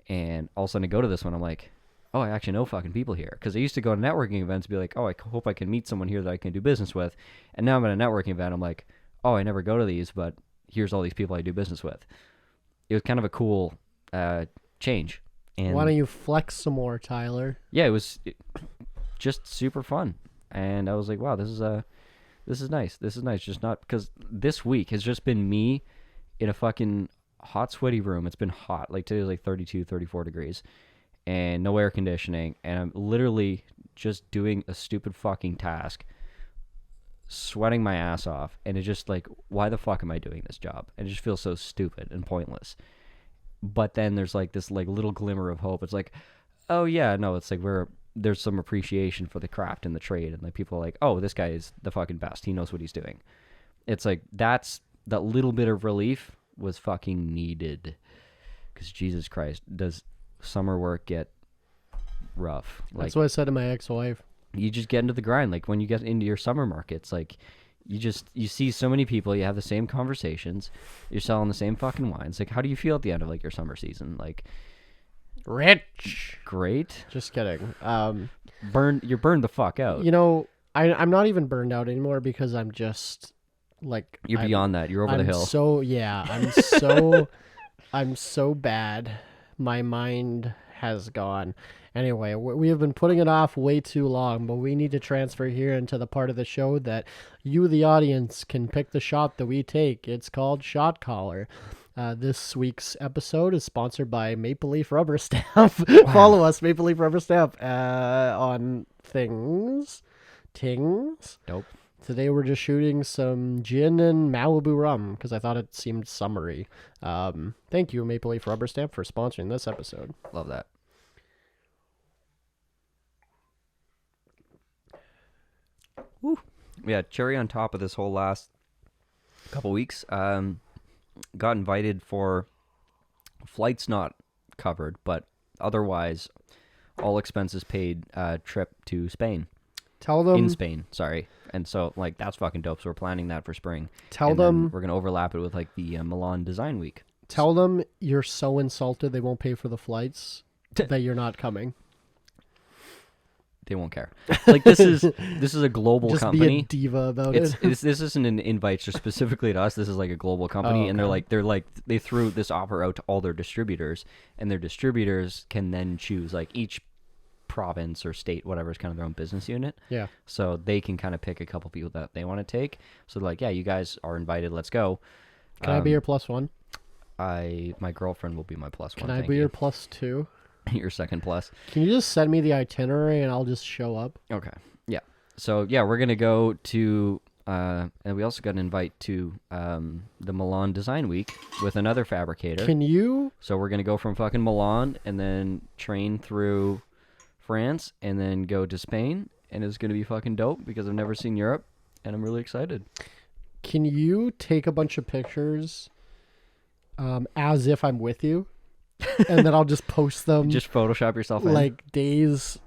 And all of a sudden I go to this one, I'm like, oh, I actually know fucking people here. Because I used to go to networking events and be like, oh, I hope I can meet someone here that I can do business with. And now I'm at a networking event, I'm like, oh, I never go to these, but here's all these people I do business with. It was kind of a cool change. And why don't you flex some more, Tyler? yeah, it was just super fun. And I was like, wow, this is nice. This is nice. Just not, because this week has just been me in a fucking hot, sweaty room. It's been hot. Like today was like 32, 34 degrees and no air conditioning. And I'm literally just doing a stupid fucking task, sweating my ass off. And it's just like, why the fuck am I doing this job? And it just feels so stupid and pointless. But then there's like this like little glimmer of hope. It's like, oh yeah, no, it's like there's some appreciation for the craft and the trade, and like people are like, oh, this guy is the fucking best. He knows what he's doing. It's like that little bit of relief was fucking needed, because Jesus Christ, does summer work get rough? Like, that's what I said to my ex-wife. You just get into the grind. Like when you get into your summer markets, like you see so many people, you have the same conversations, you're selling the same fucking wines. Like, how do you feel at the end of like your summer season? Like, rich. Great. Just kidding. You're burned the fuck out. I'm not even burned out anymore, because I'm just like, You're beyond that. You're over the hill. So yeah, I'm so bad. My mind has gone. Anyway, we have been putting it off way too long, but we need to transfer here into the part of the show that you, the audience, can pick the shot that we take. It's called Shot Caller. This week's episode is sponsored by Maple Leaf Rubber Stamp. Follow us, Maple Leaf Rubber Stamp, on Tings. Dope. Today we're just shooting some gin and Malibu rum, because I thought it seemed summery. Thank you, Maple Leaf Rubber Stamp, for sponsoring this episode. Love that. Woo. Yeah, cherry on top of this whole last couple weeks. Got invited for flights not covered, but otherwise all expenses paid trip to Spain. Tell them in Spain, sorry. And so like that's fucking dope. So we're planning that for spring. Tell and them we're gonna overlap it with like the Milan Design Week. Tell them you're so insulted they won't pay for the flights that you're not coming. They won't care. Like this is a global just company. Be a diva about it. This isn't an invite just specifically to us. This is like a global company, okay. And they threw this offer out to all their distributors, and their distributors can then choose, like, each province or state, whatever, is kind of their own business unit. Yeah. So they can kind of pick a couple people that they want to take. So they're like, yeah, you guys are invited. Let's go. Can I be your plus one? My girlfriend will be my plus one. Can I be your plus two? Your second plus. Can you just send me the itinerary and I'll just show up? Okay. Yeah. So yeah, we're gonna go to and we also got an invite to the Milan Design Week with another fabricator. Can you? So we're gonna go from fucking Milan and then train through France and then go to Spain, and it's gonna be fucking dope because I've never seen Europe and I'm really excited. can you take a bunch of pictures as if I'm with you? And then I'll just post them Just Photoshop yourself in. like days.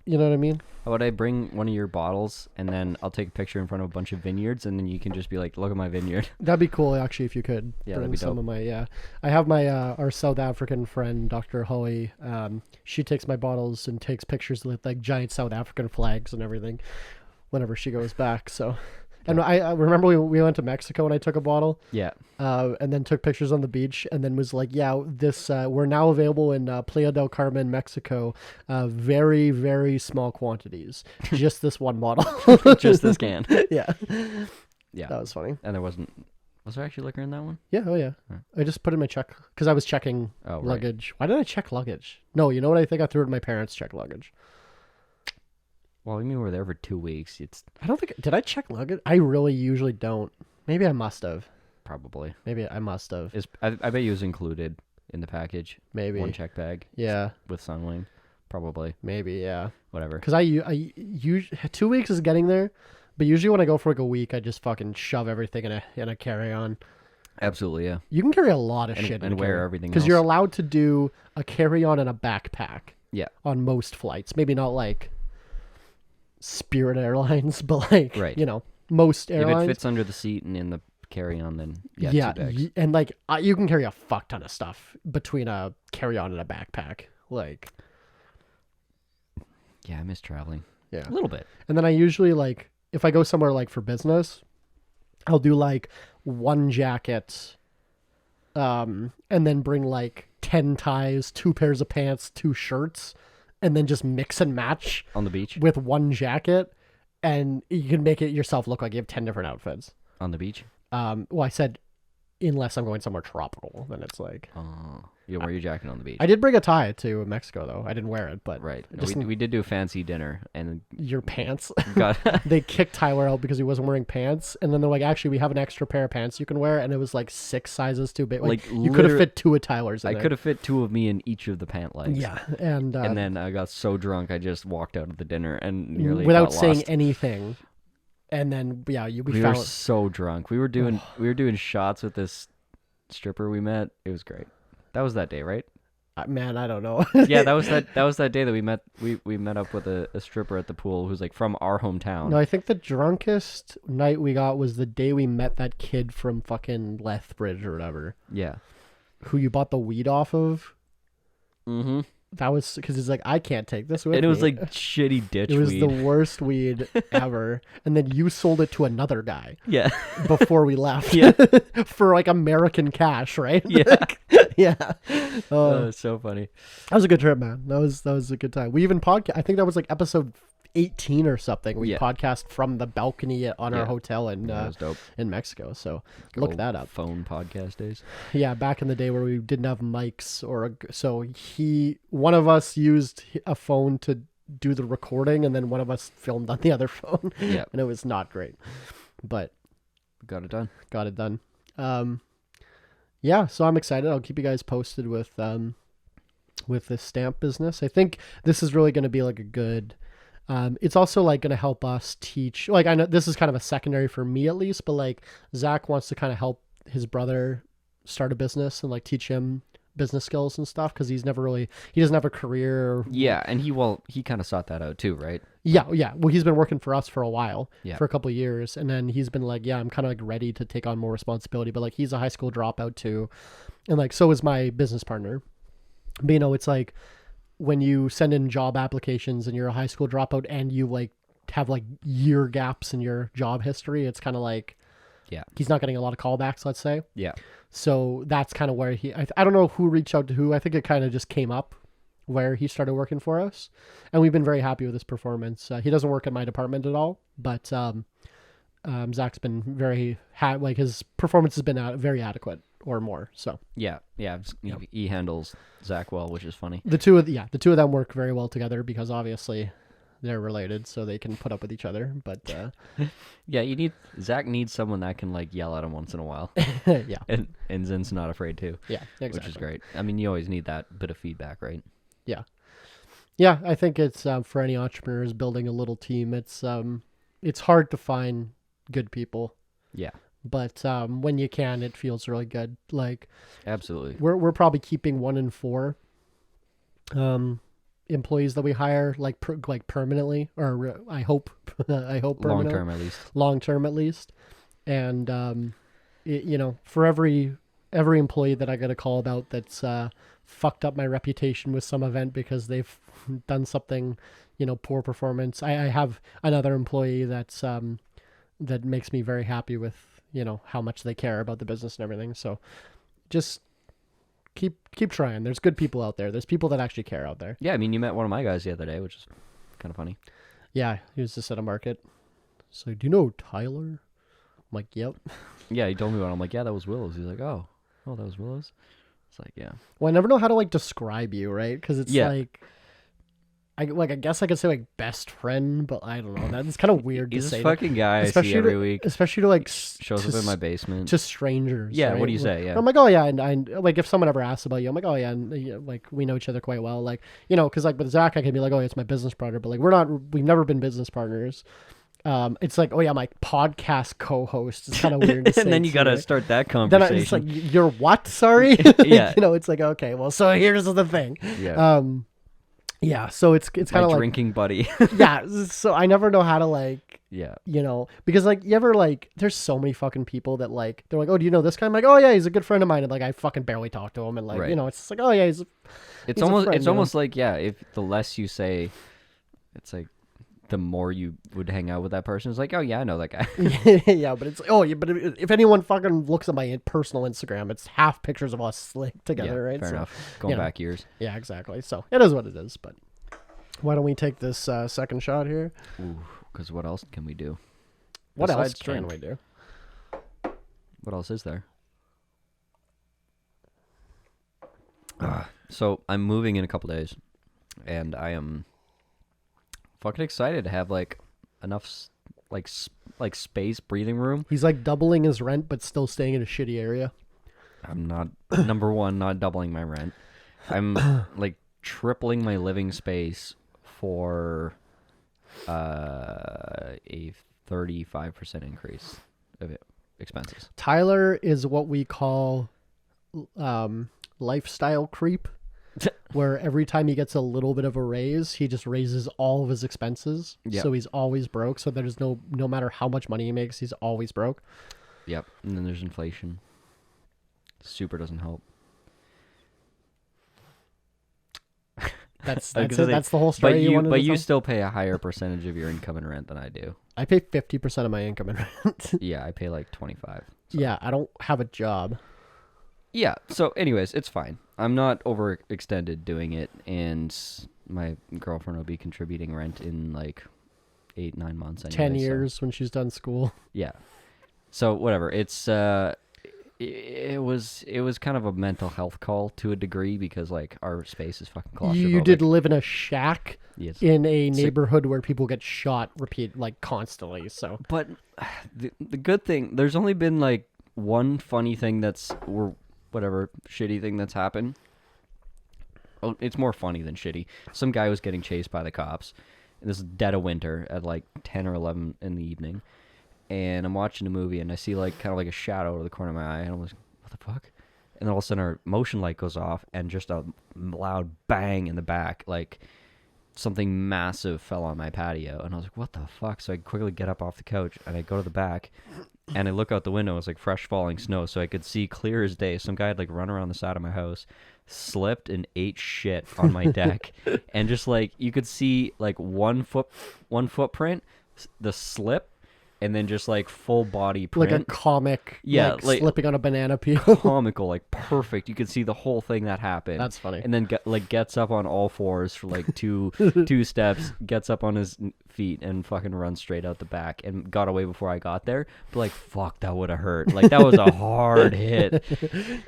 You know what I mean? How about I bring one of your bottles and then I'll take a picture in front of a bunch of vineyards and then you can just be like, look at my vineyard. That'd be cool, actually, if you could. Yeah, bring that'd be some dope. of my, I have my, our South African friend, Dr. Hoey. She takes my bottles and takes pictures with like giant South African flags and everything whenever she goes back. So, and I remember we went to Mexico and I took a bottle. Yeah. And then took pictures on the beach and then was like, yeah, this, we're now available in Playa del Carmen, Mexico, very, very small quantities. Just this one bottle. Just this can. Yeah. Yeah. That was funny. And was there actually liquor in that one? Yeah. Oh, yeah. Huh. I just put in my check because I was checking Oh, right. luggage. Why did I check luggage? No, you know what? I think I threw it in my parents' check luggage. Well, I mean, we were there for 2 weeks. It's I don't think, did I check luggage? I really usually don't. Maybe I must have. probably. Maybe I must have. I bet you was included in the package. Maybe. One check bag. Yeah. With Sunwing. Probably. Maybe, yeah. Whatever. Because I usually 2 weeks is getting there, but usually when I go for like a week, I just fucking shove everything in a carry on. Absolutely, yeah. You can carry a lot of And- shit and in a wear carry everything because you're else. allowed to do a carry on and a backpack. Yeah. On most flights, maybe not like Spirit Airlines, but like Right. you know most If airlines. it fits under the seat and in the carry-on, then yeah, 2 bags. And like you can carry a fuck ton of stuff between a carry on and a backpack. Like Yeah, I miss traveling. yeah. A little bit. And then I usually like if I go somewhere like for business, I'll do like one jacket, and then bring like 10 ties, 2 pairs of pants, 2 shirts, and then just mix and match On the beach? with one jacket, and you can make it yourself look like you have 10 different outfits. On the beach? Well, I said unless I'm going somewhere tropical, then it's like You don't wear your jacket on the beach. I did bring a tie to Mexico though. I didn't wear it, but Right. No, just we did do a fancy dinner and your pants. got They kicked Tyler out because he wasn't wearing pants, and then they're like, "Actually, we have an extra pair of pants you can wear," and it was like 6 sizes too big. Like Like, you could have liter- fit 2 of Tyler's. In I there. could have fit 2 of me in each of the pant legs. Yeah, and And then I got so drunk I just walked out of the dinner and nearly without got saying lost. anything, and then we We found were so drunk. We were doing shots with this stripper we met. It was great. That was that day, right? man, I don't know. Yeah, that was that day that we met. We met up with a stripper at the pool who's like from our hometown. No, I think the drunkest night we got was the day we met that kid from fucking Lethbridge or whatever, Yeah. who you bought the weed off of. Mm-hmm. That was because he's like, I can't take this with And it was me." like shitty ditch It was weed. the worst weed ever. And then you sold it to another guy Yeah. before we left. Yeah. For like American cash, right? Yeah. Yeah. Oh, it's so funny. That was a good trip, man. That was a good time. We even podcast. I think that was like episode 18 or something. We Yeah. podcast from the balcony on our Yeah. hotel in That was dope. in Mexico. So look Old that up. Phone podcast days. Yeah, back in the day where we didn't have mics so one of us used a phone to do the recording, and then one of us filmed on the other phone. Yeah. And it was not great, but Got it done. got it done. Yeah, so I'm excited. I'll keep you guys posted with this stamp business. I think this is really going to be like a good. It's also like going to help us teach. Like I know this is kind of a secondary for me at least, but like Zach wants to kind of help his brother start a business and like teach him business skills and stuff because he doesn't have a career. Yeah, and he kind of sought that out too, right? Yeah. Well, he's been working for us for a while, Yeah. for a couple of years, and then he's been like, yeah, I'm kind of like ready to take on more responsibility. But like he's a high school dropout too, and like so is my business partner. But you know, it's like when you send in job applications and you're a high school dropout and you like have like year gaps in your job history, it's kind of like, Yeah. he's not getting a lot of callbacks, let's say. Yeah. So that's kind of where I don't know who reached out to who. I think it kind of just came up where he started working for us, and we've been very happy with his performance. He doesn't work in my department at all, but Zach's been very like his performance has been very adequate or more. So Yeah. He handles Zach well, which is funny. the two of them work very well together because obviously they're related, so they can put up with each other. But Yeah, Zach needs someone that can like yell at him once in a while, yeah, and Zen's not afraid to, yeah, exactly. which is great. I mean, you always need that bit of feedback, right? Yeah, I think it's for any entrepreneurs building a little team. It's hard to find good people. Yeah. But when you can, it feels really good. Like Absolutely. we're probably keeping 1 in 4 employees that we hire like permanently, or I hope I hope Long permanent, term, at least. long term at least. And for every employee that I get a call about that's fucked up my reputation with some event because they've done something, poor performance. I have another employee that's that makes me very happy with how much they care about the business and everything. So just keep trying. There's good people out there. There's people that actually care out there. Yeah, I mean, you met one of my guys the other day, which is kind of funny. Yeah, he was just at a market. So, do you know Tyler? I'm like, yep. Yeah, he told me one. I'm like, yeah, that was Willows. He's like, oh, that was Willows. It's like, yeah. Well, I never know how to like describe you, right? Because it's Yeah. like, I guess I could say like best friend, but I don't know. That's kind of weird He's to this say. fucking guy I see every week. Especially to like Shows up in my basement. to strangers. Yeah, right? what do you say? Yeah. I'm like, oh yeah, and I like if someone ever asks about you, I'm like, oh yeah, and like we know each other quite well, like because like with Zach, I can be like, oh, it's my business partner, but like we've never been business partners. It's like, oh yeah, my podcast co-host. It's kind of weird to say. And then you got to right? start that Then conversation. it's like, you're what? Sorry. Yeah. It's like, okay, well, so here's the thing. Yeah. Yeah, so it's kind my of like drinking buddy. yeah, so I never know how to like Yeah. because like you ever like there's so many fucking people that like they're like, oh, do you know this guy? I'm like, oh yeah, he's a good friend of mine, and like I fucking barely talk to him, and like Right. it's just like, oh yeah, he's It's a almost friend, it's almost like, yeah, if the less you say, it's like the more you would hang out with that person. It's like, oh yeah, I know that guy. yeah, but it's oh yeah, but if anyone fucking looks at my personal Instagram, it's half pictures of us slick together, Yeah, right? fair So, enough. Going back years. Yeah, exactly. So it is what it is. But why don't we take this second shot here? Ooh, because what else can we do? What else Besides can drink? we do? What else is there? So I'm moving in a couple days, and I am fucking excited to have like enough like space, breathing room. He's like doubling his rent, but still staying in a shitty area. I'm not number one, not doubling my rent. I'm like tripling my living space for a 35% increase of expenses. Tyler is what we call lifestyle creep, where every time he gets a little bit of a raise, he just raises all of his expenses. Yep. So he's always broke. So there's no matter how much money he makes, he's always broke. Yep. And then there's inflation. Super doesn't help. That's Like, it. That's the whole story. But you still pay a higher percentage of your income and rent than I do. I pay 50% of my income in rent. Yeah, I pay like 25. So. Yeah, I don't have a job. Yeah. So, anyways, it's fine. I'm not overextended doing it, and my girlfriend will be contributing rent in like 8-9 months. Anyway, 10 so- years when she's done school. Yeah. So whatever. It's it was kind of a mental health call to a degree because like our space is fucking claustrophobic. You did live in a shack Yes. in a neighborhood where people get shot constantly. So, But the good thing, there's only been like one funny thing whatever shitty thing that's happened. Oh, it's more funny than shitty. Some guy was getting chased by the cops. And this is dead of winter at like 10 or 11 in the evening. And I'm watching a movie and I see like kind of like a shadow over the corner of my eye. And I'm like, what the fuck? And then all of a sudden our motion light goes off and just a loud bang in the back. Like something massive fell on my patio. And I was like, what the fuck? So I quickly get up off the couch and I go to the back and I look out the window. It's like fresh falling snow. So I could see clear as day. Some guy had like run around the side of my house, slipped and ate shit on my deck. And just like you could see like one footprint, the slip, and then just like full body print. like a comic, Yeah, like slipping on a banana peel. comical, like perfect. You could see the whole thing that happened. That's funny. And then gets up on all fours for like two steps, gets up on his feet and fucking runs straight out the back and got away before I got there. But like, fuck, that would have hurt. Like that was a hard hit.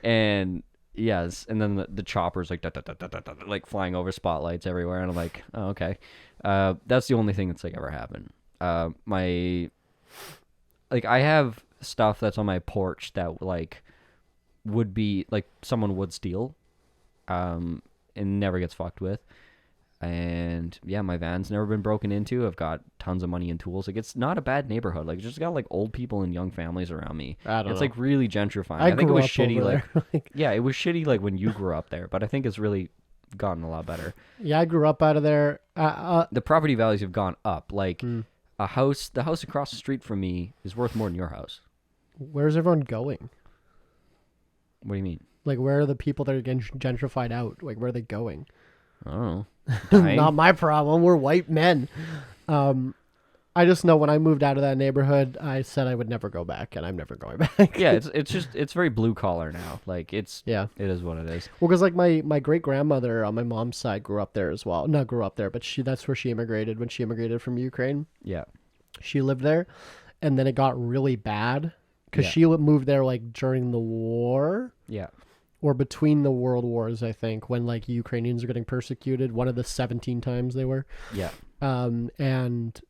And yes, and then the chopper's like like flying over spotlights everywhere, and I'm like, oh, okay. That's the only thing that's like ever happened. I have stuff that's on my porch that like would be like someone would steal, and never gets fucked with. And yeah, my van's never been broken into. I've got tons of money and tools. Like, it's not a bad neighborhood. Like, it's just got like old people and young families around me. I don't It's know. like really gentrifying. I think it grew was up shitty. over Like, there. yeah, it was shitty like when you grew up there, but I think it's really gotten a lot better. Yeah, I grew up out of there. The property values have gone up. Like Hmm. the house across the street from me is worth more than your house. Where's everyone going? What do you mean? Like, where are the people that are getting gentrified out? Like, where are they going? I don't know. Dying? Not my problem. We're white men. I just know when I moved out of that neighborhood, I said I would never go back, and I'm never going back. Yeah, it's very blue collar now. Like it is what it is. Well, because like my great grandmother on my mom's side grew up there as well. Not grew up there, but that's where she immigrated when she immigrated from Ukraine. Yeah. She lived there, and then it got really bad because Yeah. she moved there like during the war. Yeah. Or between the world wars, I think, when like Ukrainians were getting persecuted, one of the 17 times they were. Yeah. And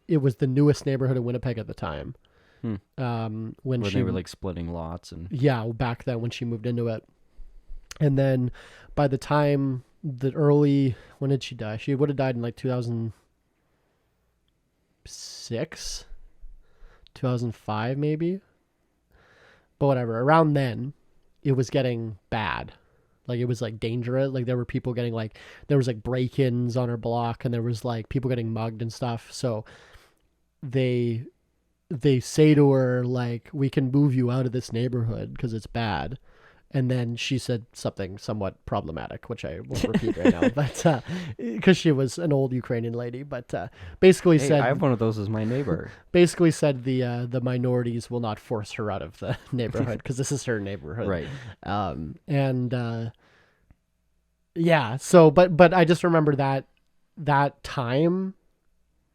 it was the newest neighborhood in Winnipeg at the time. When they were like splitting lots and yeah, back then when she moved into it. And then by the time when did she die? She would have died in like 2006, 2005 maybe. But whatever, around then it was getting bad. Like it was like dangerous. Like there were people getting there was like break-ins on her block, and there was like people getting mugged and stuff. So they say to her like, we can move you out of this neighborhood because it's bad. And then she said something somewhat problematic, which I won't repeat right now, but because she was an old Ukrainian lady, but basically said, I have one of those as my neighbor. Basically said the minorities will not force her out of the neighborhood because this is her neighborhood, Right. Yeah. So, but I just remember that time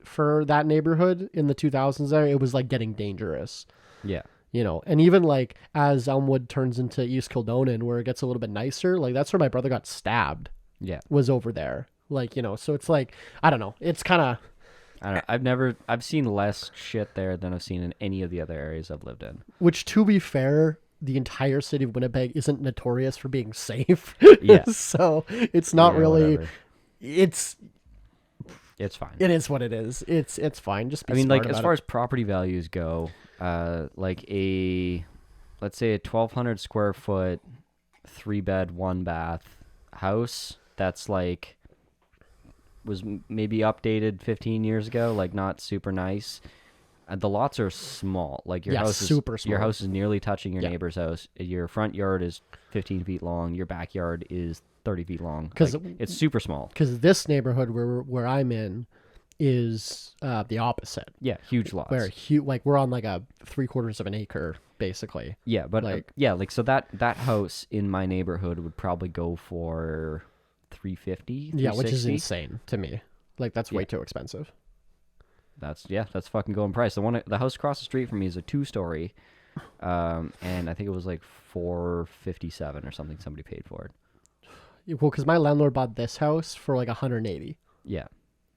for that neighborhood in the 2000s there, it was like getting dangerous. Yeah. You know, and even like as Elmwood turns into East Kildonan, where it gets a little bit nicer, like that's where my brother got stabbed. Yeah. Was over there. Like, you know, so it's like, I don't know. It's kind of, I don't know. I've seen less shit there than I've seen in any of the other areas I've lived in. which to be fair, the entire city of Winnipeg isn't notorious for being safe. Yeah. So it's not really, whatever. it's fine. It is what it is. It's fine. Just be I mean, smart like as about far it. as property values go, like let's say a 1,200 square foot, 3-bed, 1-bath house that's like was maybe updated 15 years ago, like not super nice. The lots are small. Like your house is super small. Your house is nearly touching your Yeah. neighbor's house. Your front yard is 15 feet long. Your backyard is 30 feet long. 'Cause Like, it's super small. Because this neighborhood where I'm in is the opposite. Yeah, huge lots. Where like we're on like a 3/4 of an acre basically. Yeah, but like- so that house in my neighborhood would probably go for 350. Yeah, which is 360. insane to me. Like that's way Yeah. too expensive. That's fucking going price. The house across the street from me is a 2-story, and I think it was like 457 or something. Somebody paid for it. Well, because my landlord bought this house for like 180, Yeah,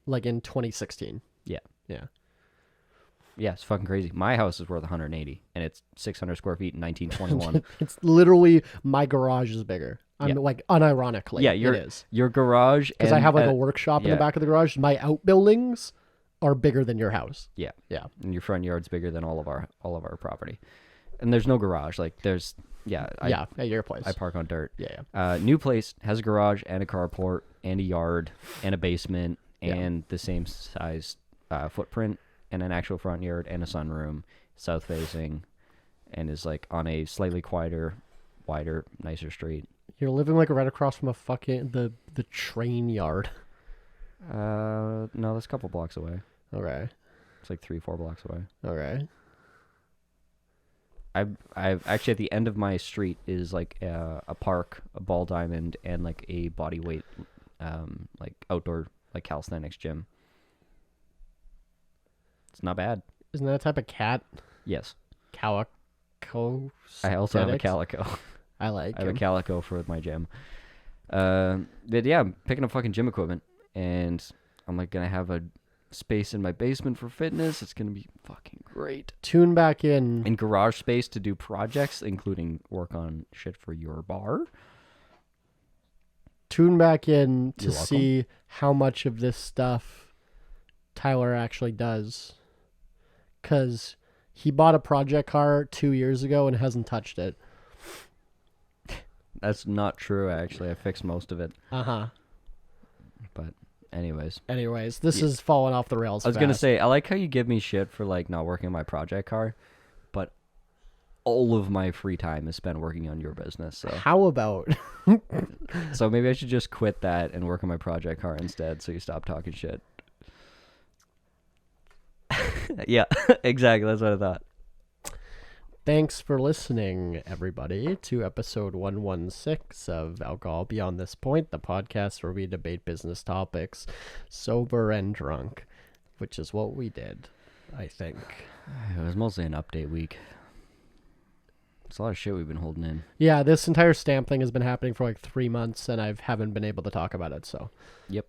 like in 2016. yeah, Yeah. yeah. It's fucking crazy. My house is worth 180, and it's 600 square feet in 1921. It's literally my garage is bigger. I'm Yeah. like unironically. Yeah, it is your garage because I and- have like a workshop in yeah. the back of the garage. My outbuildings are bigger than your house. Yeah, Yeah. and your front yard's bigger than all of our property, and there's no garage. Like there's At your place. I park on dirt. Yeah. New place has a garage and a carport and a yard and a basement Yeah. and the same size footprint and an actual front yard and a sunroom, south facing, and is like on a slightly wider, nicer street. You're living like right across from a fucking the train yard. No, that's a couple blocks away. Okay. It's like 3-4 blocks away. Okay. I've actually at the end of my street is like a park, a ball diamond, and like a body weight, like outdoor like calisthenics gym. It's not bad. Isn't that a type of cat? Yes. Calico. I also have a aesthetics? calico. I like I have a him. calico for my gym. But yeah, I'm picking up fucking gym equipment, and I'm like gonna have a space in my basement for fitness. It's gonna be fucking great. Tune back in. And garage space to do projects, including work on shit for your bar. tune back in to You're welcome. see how much of this stuff Tyler actually does. Because he bought a project car 2 years ago and hasn't touched it. That's not true, actually. I fixed most of it. Uh-huh. But anyways, this is falling off the rails I was going to fast. say, I like how you give me shit for like not working on my project car, but all of my free time is spent working on your business. So How about... so maybe I should just quit that and work on my project car instead so you stop talking shit. Yeah, exactly. That's what I thought. Thanks for listening, everybody, to episode 116 of Alcohol Beyond This Point, the podcast where we debate business topics, sober and drunk, which is what we did, I think. It was mostly an update week. It's a lot of shit we've been holding in. Yeah, this entire stamp thing has been happening for like 3 months, and I haven't been able to talk about it, so. Yep.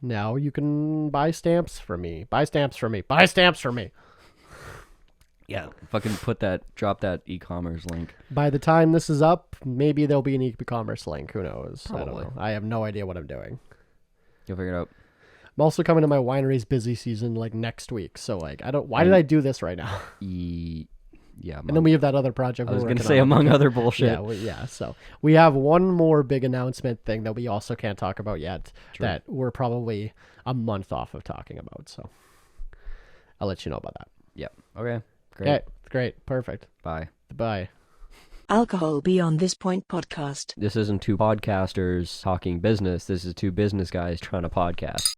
Now you can buy stamps for me. Buy stamps for me. Buy stamps for me. Yeah. Fucking drop that e-commerce link. By the time this is up, maybe there'll be an e-commerce link. Who knows? I don't Probably. know. I have no idea what I'm doing. You'll figure it out. I'm also coming to my winery's busy season like next week. So like, why did I do this right now? Yeah. And then we have that other project. I was we're going to working say on. among other bullshit. Yeah. So we have one more big announcement thing that we also can't talk about yet. True. That we're probably a month off of talking about. So I'll let you know about that. Yep. Okay. Great. Okay. Great. Perfect. Bye. Bye. Alcohol Beyond This Point podcast. This isn't two podcasters talking business. This is two business guys trying to podcast.